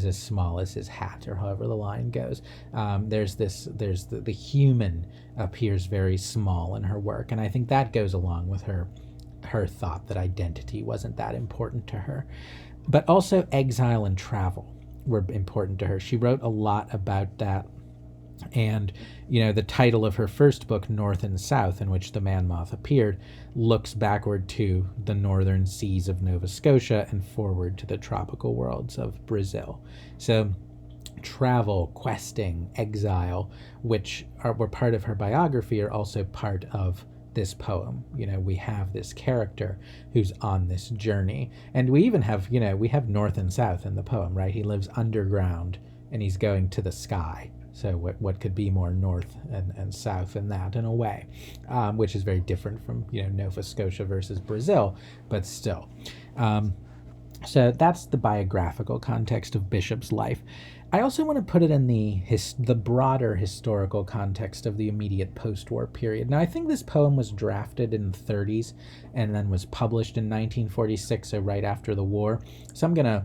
as small as his hat, or however the line goes. There's the human appears very small in her work, and I think that goes along with her thought that identity wasn't that important to her. But also exile and travel were important to her. She wrote a lot about that. And, the title of her first book, North and South, in which the Man Moth appeared, looks backward to the northern seas of Nova Scotia and forward to the tropical worlds of Brazil. So travel, questing, exile, which were part of her biography, are also part of this poem. We have this character who's on this journey. And we even have, we have North and South in the poem, right? He lives underground and he's going to the sky. So what could be more north and south in that, in a way, which is very different from, Nova Scotia versus Brazil, but still. So that's the biographical context of Bishop's life. I also want to put it in the broader historical context of the immediate post-war period. Now, I think this poem was drafted in the 30s and then was published in 1946, so right after the war. So I'm going to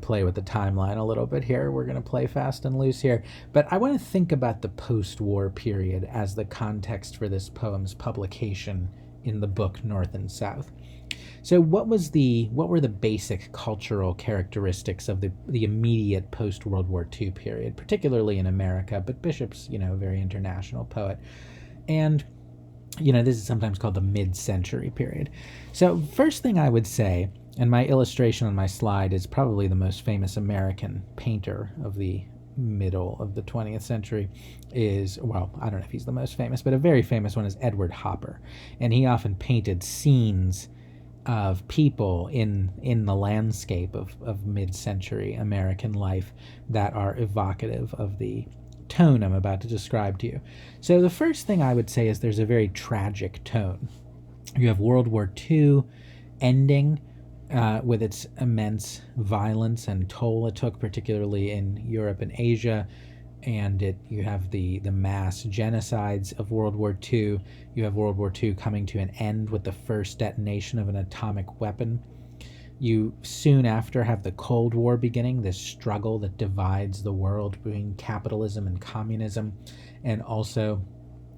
play with the timeline a little bit here. We're going to play fast and loose here. But I want to think about the post-war period as the context for this poem's publication in the book North and South. So what were the basic cultural characteristics of the immediate post-World War II period, particularly in America, but Bishop's, a very international poet. And, this is sometimes called the mid-century period. So first thing I would say, and my illustration on my slide is probably the most famous American painter of the middle of the 20th century is, well, I don't know if he's the most famous, but a very famous one is Edward Hopper. And he often painted scenes of people in the landscape of mid-century American life that are evocative of the tone I'm about to describe to you. So the first thing I would say is there's a very tragic tone. You have World War II ending with its immense violence and toll it took, particularly in Europe and Asia. And you have the mass genocides of World War II. You have World War II coming to an end with the first detonation of an atomic weapon. You soon after have the Cold War beginning, this struggle that divides the world between capitalism and communism. And also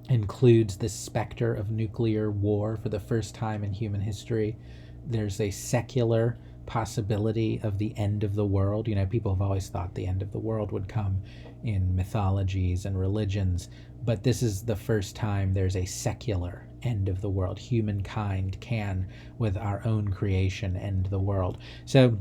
includes this specter of nuclear war for the first time in human history. There's a secular possibility of the end of the world. You know, people have always thought the end of the world would come in mythologies and religions, but this is the first time there's a secular end of the world. Humankind can, with our own creation, end the world. So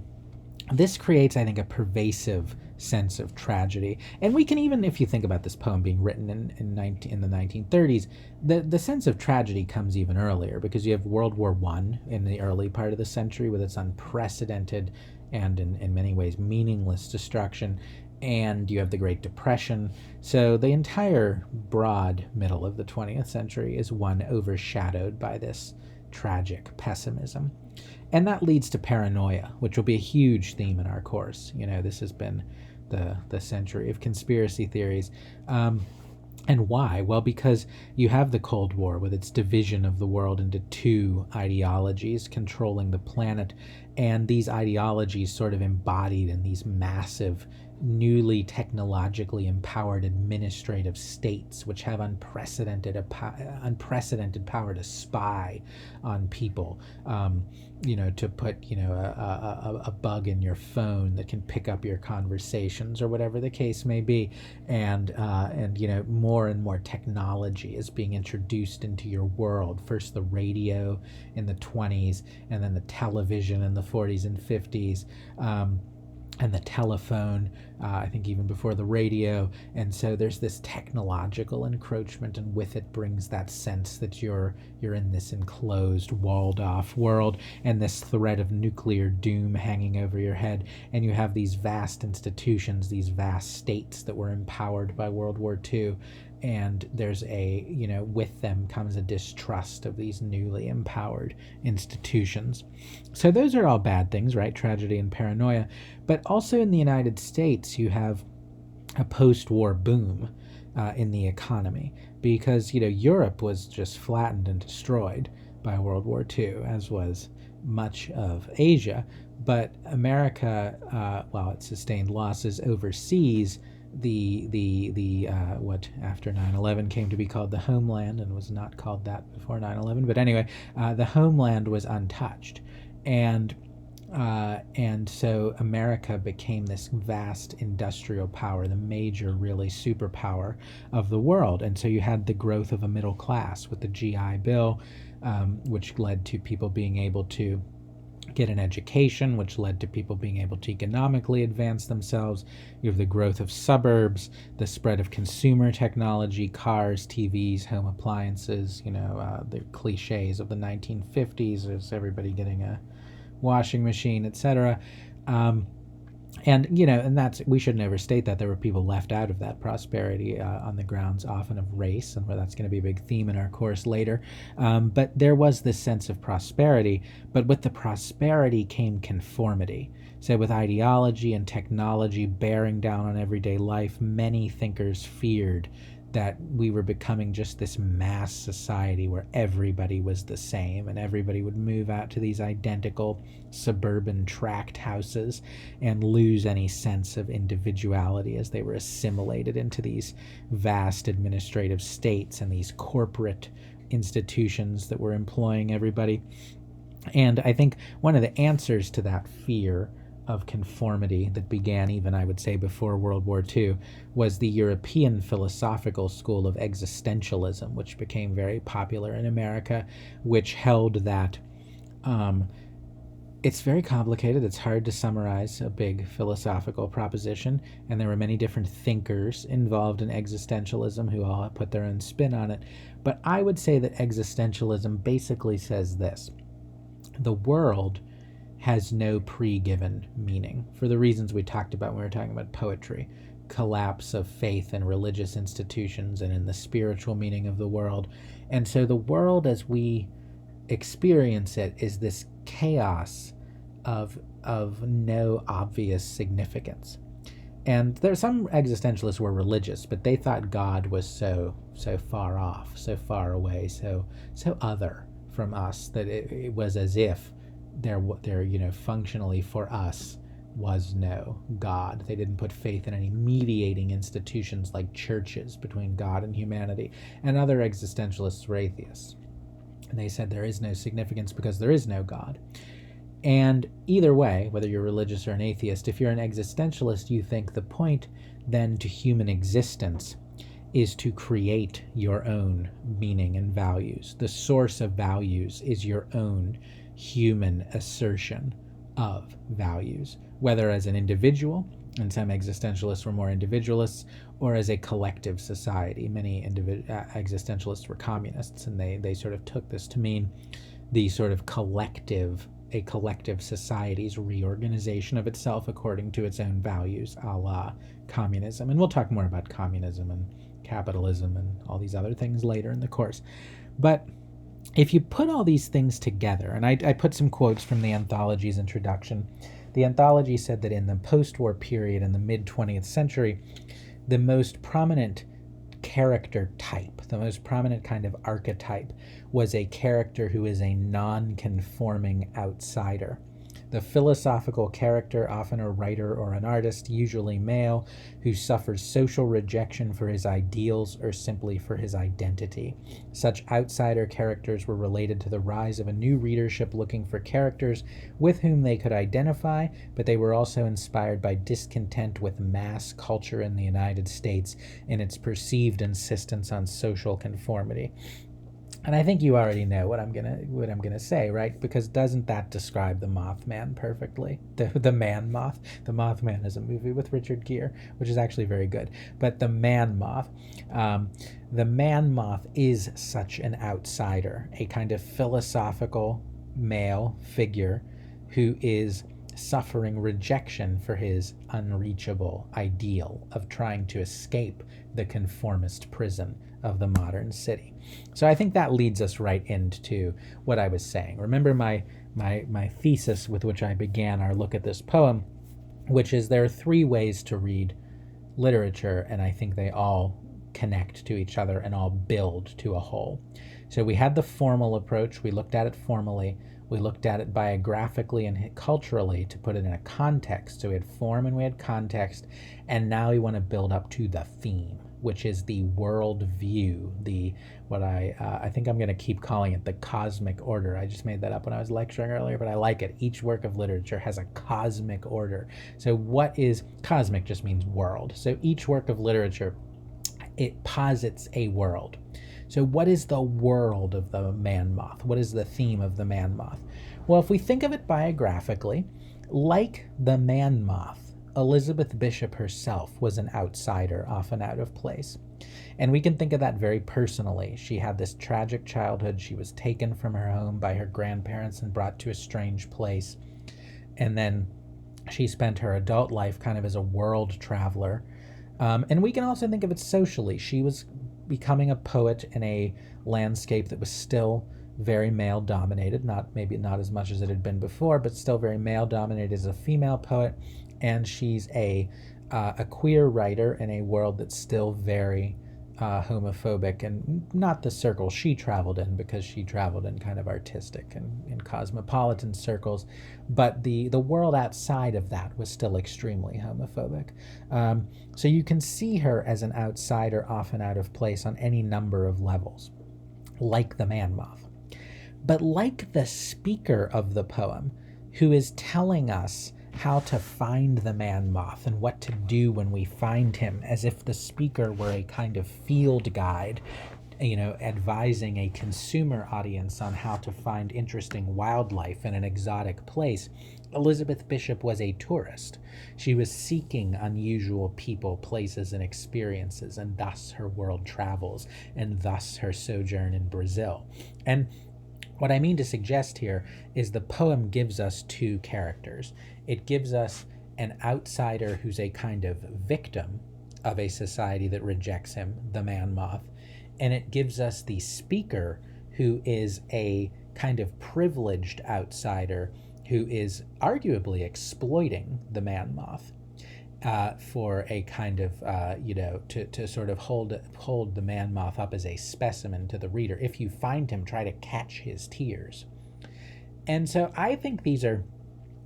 this creates, I think, a pervasive sense of tragedy. And we can even, if you think about this poem being written in the 1930s, the sense of tragedy comes even earlier, because you have World War I in the early part of the century with its unprecedented and in many ways meaningless destruction, and you have the Great Depression. So the entire broad middle of the 20th century is one overshadowed by this tragic pessimism. And that leads to paranoia, which will be a huge theme in our course. You know, this has been the century of conspiracy theories. And why? Well, because you have the Cold War with its division of the world into two ideologies controlling the planet, and these ideologies sort of embodied in these massive, newly technologically empowered administrative states, which have unprecedented power to spy on people. You know, to put, you know, a bug in your phone that can pick up your conversations or whatever the case may be. And you know, more and more technology is being introduced into your world. First the radio in the 20s, and then the television in the 40s and 50s. And the telephone, I think even before the radio. And so there's this technological encroachment, and with it brings that sense that you're in this enclosed, walled-off world, and this threat of nuclear doom hanging over your head. And you have these vast institutions, these vast states that were empowered by World War II. And there's you know, with them comes a distrust of these newly empowered institutions. So those are all bad things, right? Tragedy and paranoia. But also in the United States, you have a post-war boom in the economy, because, you know, Europe was just flattened and destroyed by World War II, as was much of Asia. But America, while it sustained losses overseas, what after 9/11 came to be called the homeland, and was not called that before 9/11, but anyway, the homeland was untouched, and so America became this vast industrial power, the major, really superpower of the world. And so you had the growth of a middle class with the GI Bill, which led to people being able to get an education, which led to people being able to economically advance themselves. You have the growth of suburbs, the spread of consumer technology, cars, TVs, home appliances, you know, the cliches of the 1950s, is everybody getting a washing machine, etc. And, you know, and we should never state that there were people left out of that prosperity on the grounds often of race, and where that's going to be a big theme in our course later. But there was this sense of prosperity, but with the prosperity came conformity. So with ideology and technology bearing down on everyday life, many thinkers feared that we were becoming just this mass society where everybody was the same, and everybody would move out to these identical suburban tract houses and lose any sense of individuality as they were assimilated into these vast administrative states and these corporate institutions that were employing everybody. And I think one of the answers to that fear of conformity that began even, I would say, before World War II was the European philosophical school of existentialism, which became very popular in America, which held that it's very complicated. It's hard to summarize a big philosophical proposition, and there were many different thinkers involved in existentialism who all put their own spin on it. But I would say that existentialism basically says this: the world has no pre-given meaning, for the reasons we talked about when we were talking about poetry, collapse of faith in religious institutions and in the spiritual meaning of the world. And so the world as we experience it is this chaos of no obvious significance. And there's some existentialists were religious, but they thought God was so far off, so far away, so other from us, that it was as if they're you know, functionally for us was no God. They didn't put faith in any mediating institutions like churches between God and humanity, and other existentialists were atheists. And they said there is no significance because there is no God. And either way, whether you're religious or an atheist, if you're an existentialist, you think the point then to human existence is to create your own meaning and values. The source of values is your own human assertion of values, whether as an individual, and some existentialists were more individualists, or as a collective society. Many existentialists were communists, and they sort of took this to mean the sort of a collective society's reorganization of itself according to its own values, a la communism. And we'll talk more about communism and capitalism and all these other things later in the course. But if you put all these things together, and I put some quotes from the anthology's introduction. The anthology said that in the post-war period in the mid-20th century, the most prominent character type, the most prominent kind of archetype, was a character who is a non-conforming outsider. The philosophical character, often a writer or an artist, usually male, who suffers social rejection for his ideals or simply for his identity. Such outsider characters were related to the rise of a new readership looking for characters with whom they could identify, but they were also inspired by discontent with mass culture in the United States and its perceived insistence on social conformity. And I think you already know what I'm gonna say, right? Because doesn't that describe the Mothman perfectly? The Man Moth. The Mothman is a movie with Richard Gere, which is actually very good. But the Man Moth, the Man Moth is such an outsider, a kind of philosophical male figure who is suffering rejection for his unreachable ideal of trying to escape the conformist prison of the modern city. So I think that leads us right into what I was saying. Remember my thesis with which I began our look at this poem, which is there are three ways to read literature, and I think they all connect to each other and all build to a whole. So we had the formal approach. We looked at it formally. We looked at it biographically and culturally to put it in a context. So we had form and we had context, and now we want to build up to the theme, which is the world view, what I think I'm going to keep calling it the cosmic order. I just made that up when I was lecturing earlier, but I like it. Each work of literature has a cosmic order. So what is cosmic? Just means world. So each work of literature, it posits a world. So what is the world of the Man Moth? What is the theme of the Man Moth? Well, if we think of it biographically, like the Man Moth, Elizabeth Bishop herself was an outsider, often out of place. And we can think of that very personally. She had this tragic childhood. She was taken from her home by her grandparents and brought to a strange place. And then she spent her adult life kind of as a world traveler. And we can also think of it socially. She was becoming a poet in a landscape that was still very male dominated, maybe not as much as it had been before, but still very male dominated as a female poet. And she's a queer writer in a world that's still very homophobic, and not the circle she traveled in, because she traveled in kind of artistic and in cosmopolitan circles, but the world outside of that was still extremely homophobic. So you can see her as an outsider, often out of place on any number of levels, like the Man Moth. But like the speaker of the poem, who is telling us how to find the Man Moth and what to do when we find him, as if the speaker were a kind of field guide, advising a consumer audience on how to find interesting wildlife in an exotic place. Elizabeth Bishop was a tourist. She was seeking unusual people, places, and experiences, and thus her world travels, and thus her sojourn in Brazil. And what I mean to suggest here is the poem gives us two characters. It gives us an outsider who's a kind of victim of a society that rejects him, the Man Moth, and it gives us the speaker who is a kind of privileged outsider who is arguably exploiting the Man Moth for a kind of, to sort of hold the Man Moth up as a specimen to the reader. If you find him, try to catch his tears. And so I think these are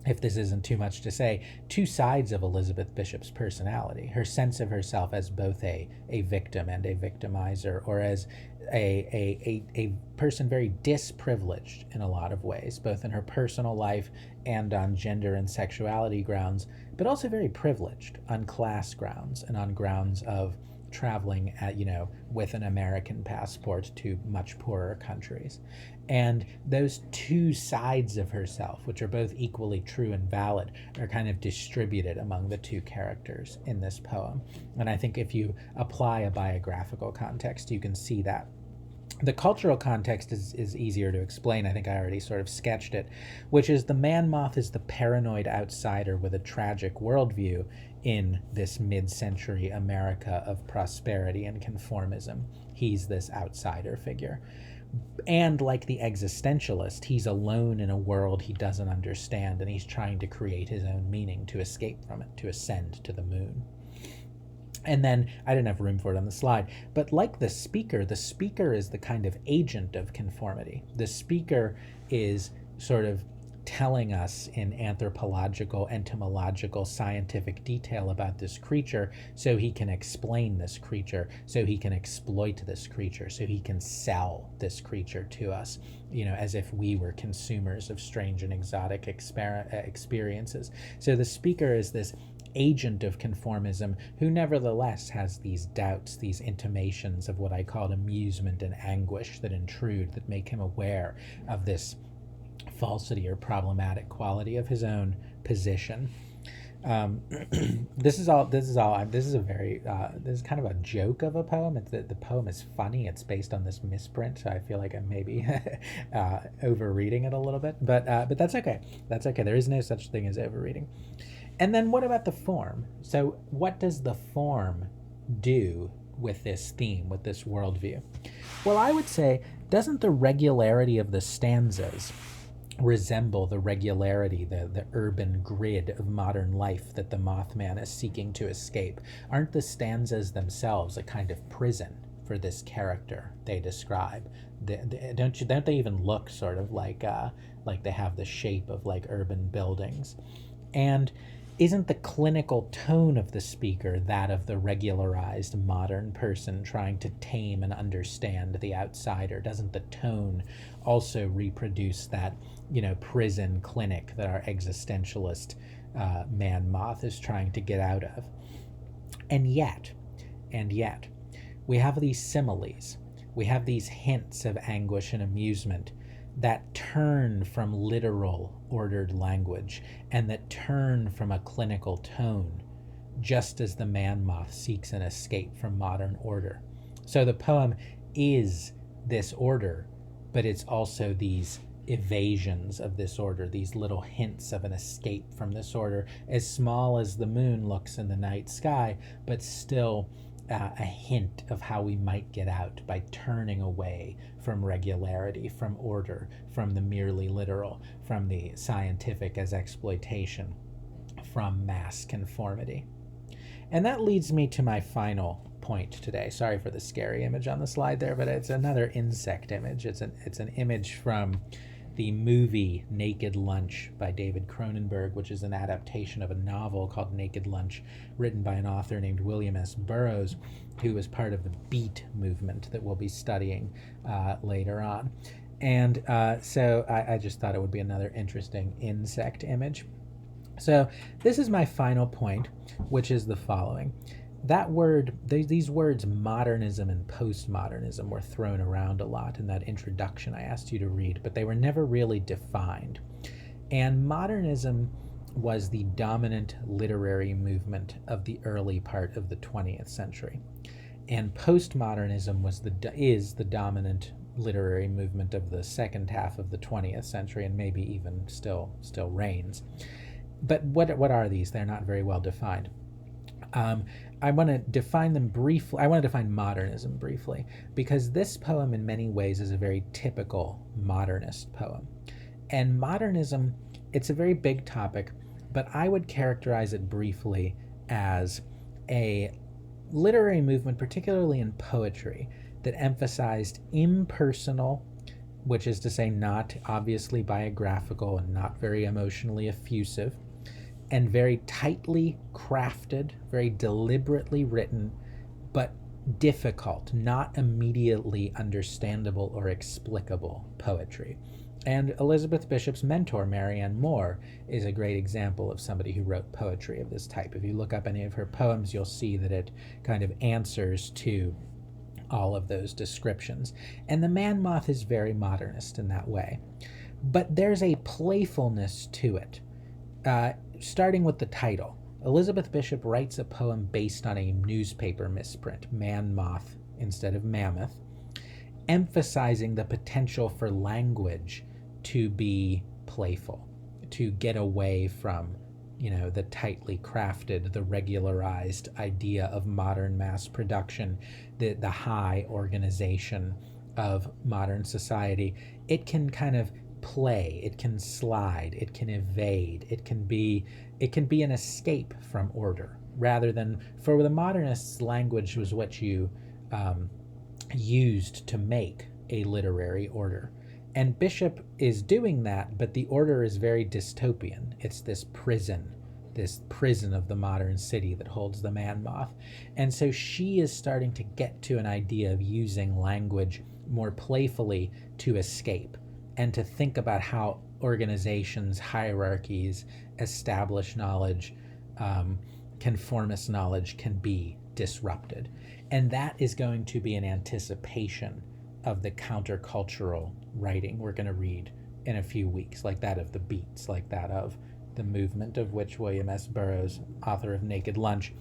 if this isn't too much to say, two sides of Elizabeth Bishop's personality. Her sense of herself as both a victim and a victimizer, or as a person very disprivileged in a lot of ways, both in her personal life and on gender and sexuality grounds, but also very privileged on class grounds and on grounds of traveling at, with an American passport to much poorer countries. And those two sides of herself, which are both equally true and valid, are kind of distributed among the two characters in this poem. And I think if you apply a biographical context, you can see that. The cultural context is easier to explain. I think I already sort of sketched it, which is the man moth is the paranoid outsider with a tragic worldview in this mid-century America of prosperity and conformism. He's this outsider figure. And like the existentialist, he's alone in a world he doesn't understand, and he's trying to create his own meaning to escape from it, to ascend to the moon. And then, I didn't have room for it on the slide, but like the speaker is the kind of agent of conformity. The speaker is sort of telling us in anthropological, entomological, scientific detail about this creature so he can explain this creature, so he can exploit this creature, so he can sell this creature to us, as if we were consumers of strange and exotic experiences. So the speaker is this agent of conformism who nevertheless has these doubts, these intimations of what I called amusement and anguish that intrude, that make him aware of this falsity or problematic quality of his own position. This is kind of a joke of a poem. The poem is funny. It's based on this misprint, so I feel like I'm maybe overreading it a little bit, but that's okay. That's okay. There is no such thing as overreading. And then what about the form? So what does the form do with this theme, with this worldview? Well, I would say, doesn't the regularity of the stanzas resemble the regularity, the urban grid of modern life that the Mothman is seeking to escape? Aren't the stanzas themselves a kind of prison for this character they describe? Don't they even look sort of like they have the shape of like urban buildings? And isn't the clinical tone of the speaker that of the regularized modern person trying to tame and understand the outsider? Doesn't the tone also reproduce that, prison clinic that our existentialist man moth is trying to get out of? And yet, we have these similes. We have these hints of anguish and amusement that turn from literal ordered language and that turn from a clinical tone, just as the man moth seeks an escape from modern order. So the poem is this order, but it's also these evasions of this order, these little hints of an escape from this order, as small as the moon looks in the night sky, but still a hint of how we might get out by turning away from regularity, from order, from the merely literal, from the scientific as exploitation, from mass conformity. And that leads me to my final point today. Sorry for the scary image on the slide there, but it's another insect image. It's an image from the movie Naked Lunch by David Cronenberg, which is an adaptation of a novel called Naked Lunch, written by an author named William S. Burroughs, who was part of the Beat movement that we'll be studying later on. And so I just thought it would be another interesting insect image. So this is my final point, which is the following. That word, these words modernism and postmodernism were thrown around a lot in that introduction I asked you to read, but they were never really defined. And modernism was the dominant literary movement of the early part of the 20th century. And postmodernism is the dominant literary movement of the second half of the 20th century, and maybe even still reigns. But what are these? They're not very well defined. I want to define them briefly. I want to define modernism briefly, because this poem in many ways is a very typical modernist poem. And modernism, it's a very big topic, but I would characterize it briefly as a literary movement, particularly in poetry, that emphasized impersonal, which is to say not obviously biographical and not very emotionally effusive, and very tightly crafted, very deliberately written, but difficult, not immediately understandable or explicable poetry. And Elizabeth Bishop's mentor, Marianne Moore, is a great example of somebody who wrote poetry of this type. If you look up any of her poems, you'll see that it kind of answers to all of those descriptions. And the Man Moth is very modernist in that way. But there's a playfulness to it, starting with the title. Elizabeth Bishop writes a poem based on a newspaper misprint, Man Moth instead of Mammoth, emphasizing the potential for language to be playful, to get away from, the tightly crafted, the regularized idea of modern mass production, the high organization of modern society. It can kind of play, it can slide, it can evade, it can be an escape from order, rather than, for the modernists, language was what you used to make a literary order. And Bishop is doing that, but the order is very dystopian. It's this prison of the modern city that holds the Man Moth. And so she is starting to get to an idea of using language more playfully to escape and to think about how organizations, hierarchies, established knowledge, conformist knowledge can be disrupted. And that is going to be an anticipation of the countercultural writing we're going to read in a few weeks, like that of the Beats, like that of the movement, of which William S. Burroughs, author of Naked Lunch,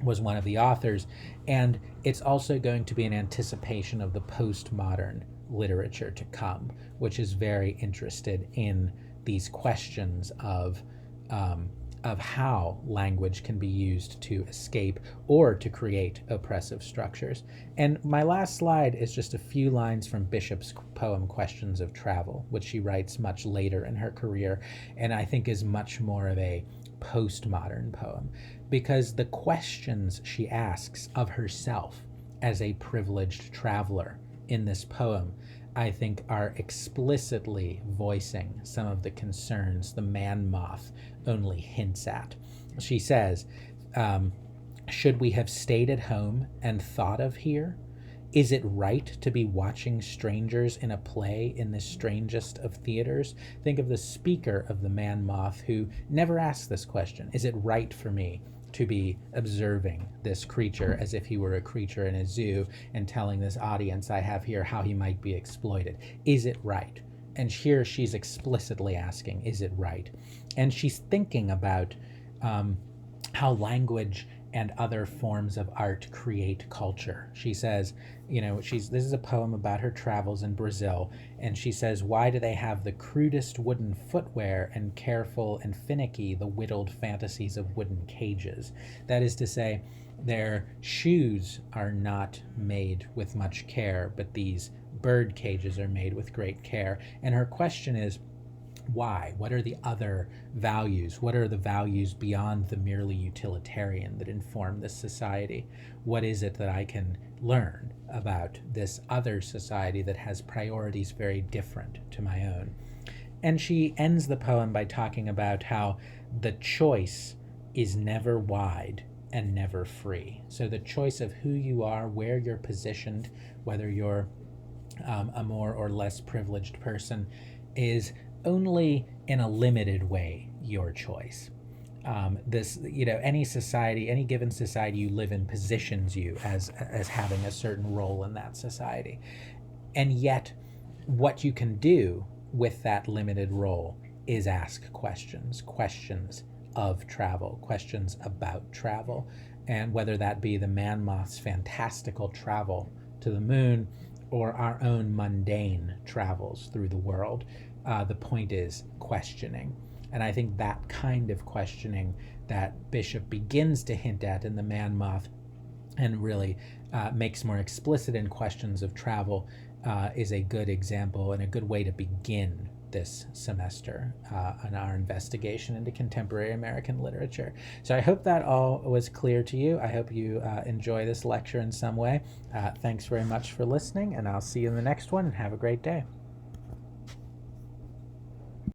was one of the authors. And it's also going to be an anticipation of the postmodern literature to come, which is very interested in these questions of how language can be used to escape or to create oppressive structures. And my last slide is just a few lines from Bishop's poem Questions of Travel, which she writes much later in her career, and I think is much more of a postmodern poem, because the questions she asks of herself as a privileged traveler in this poem, I think, are explicitly voicing some of the concerns the Man Moth only hints at. She says, should we have stayed at home and thought of here? Is it right to be watching strangers in a play in the strangest of theaters? Think of the speaker of the Man Moth who never asks this question. Is it right for me to be observing this creature as if he were a creature in a zoo and telling this audience I have here how he might be exploited? Is it right? And here she's explicitly asking, is it right? And she's thinking about how language and other forms of art create culture. She says, this is a poem about her travels in Brazil, and she says, why do they have the crudest wooden footwear and careful and finicky the whittled fantasies of wooden cages? That is to say, their shoes are not made with much care, but these bird cages are made with great care. And her question is, why? What are the other values? What are the values beyond the merely utilitarian that inform this society? What is it that I can learn about this other society that has priorities very different to my own? And she ends the poem by talking about how the choice is never wide and never free. So the choice of who you are, where you're positioned, whether you're a more or less privileged person, is only in a limited way your choice. Any society, any given society you live in positions you as having a certain role in that society. And yet what you can do with that limited role is ask questions of travel, questions about travel, and whether that be the Man Moth's fantastical travel to the moon or our own mundane travels through the world. The point is questioning. And I think that kind of questioning that Bishop begins to hint at in the Man Moth and really makes more explicit in Questions of Travel is a good example and a good way to begin this semester on our investigation into contemporary American literature. So I hope that all was clear to you. I hope you enjoy this lecture in some way. Thanks very much for listening, and I'll see you in the next one, and have a great day.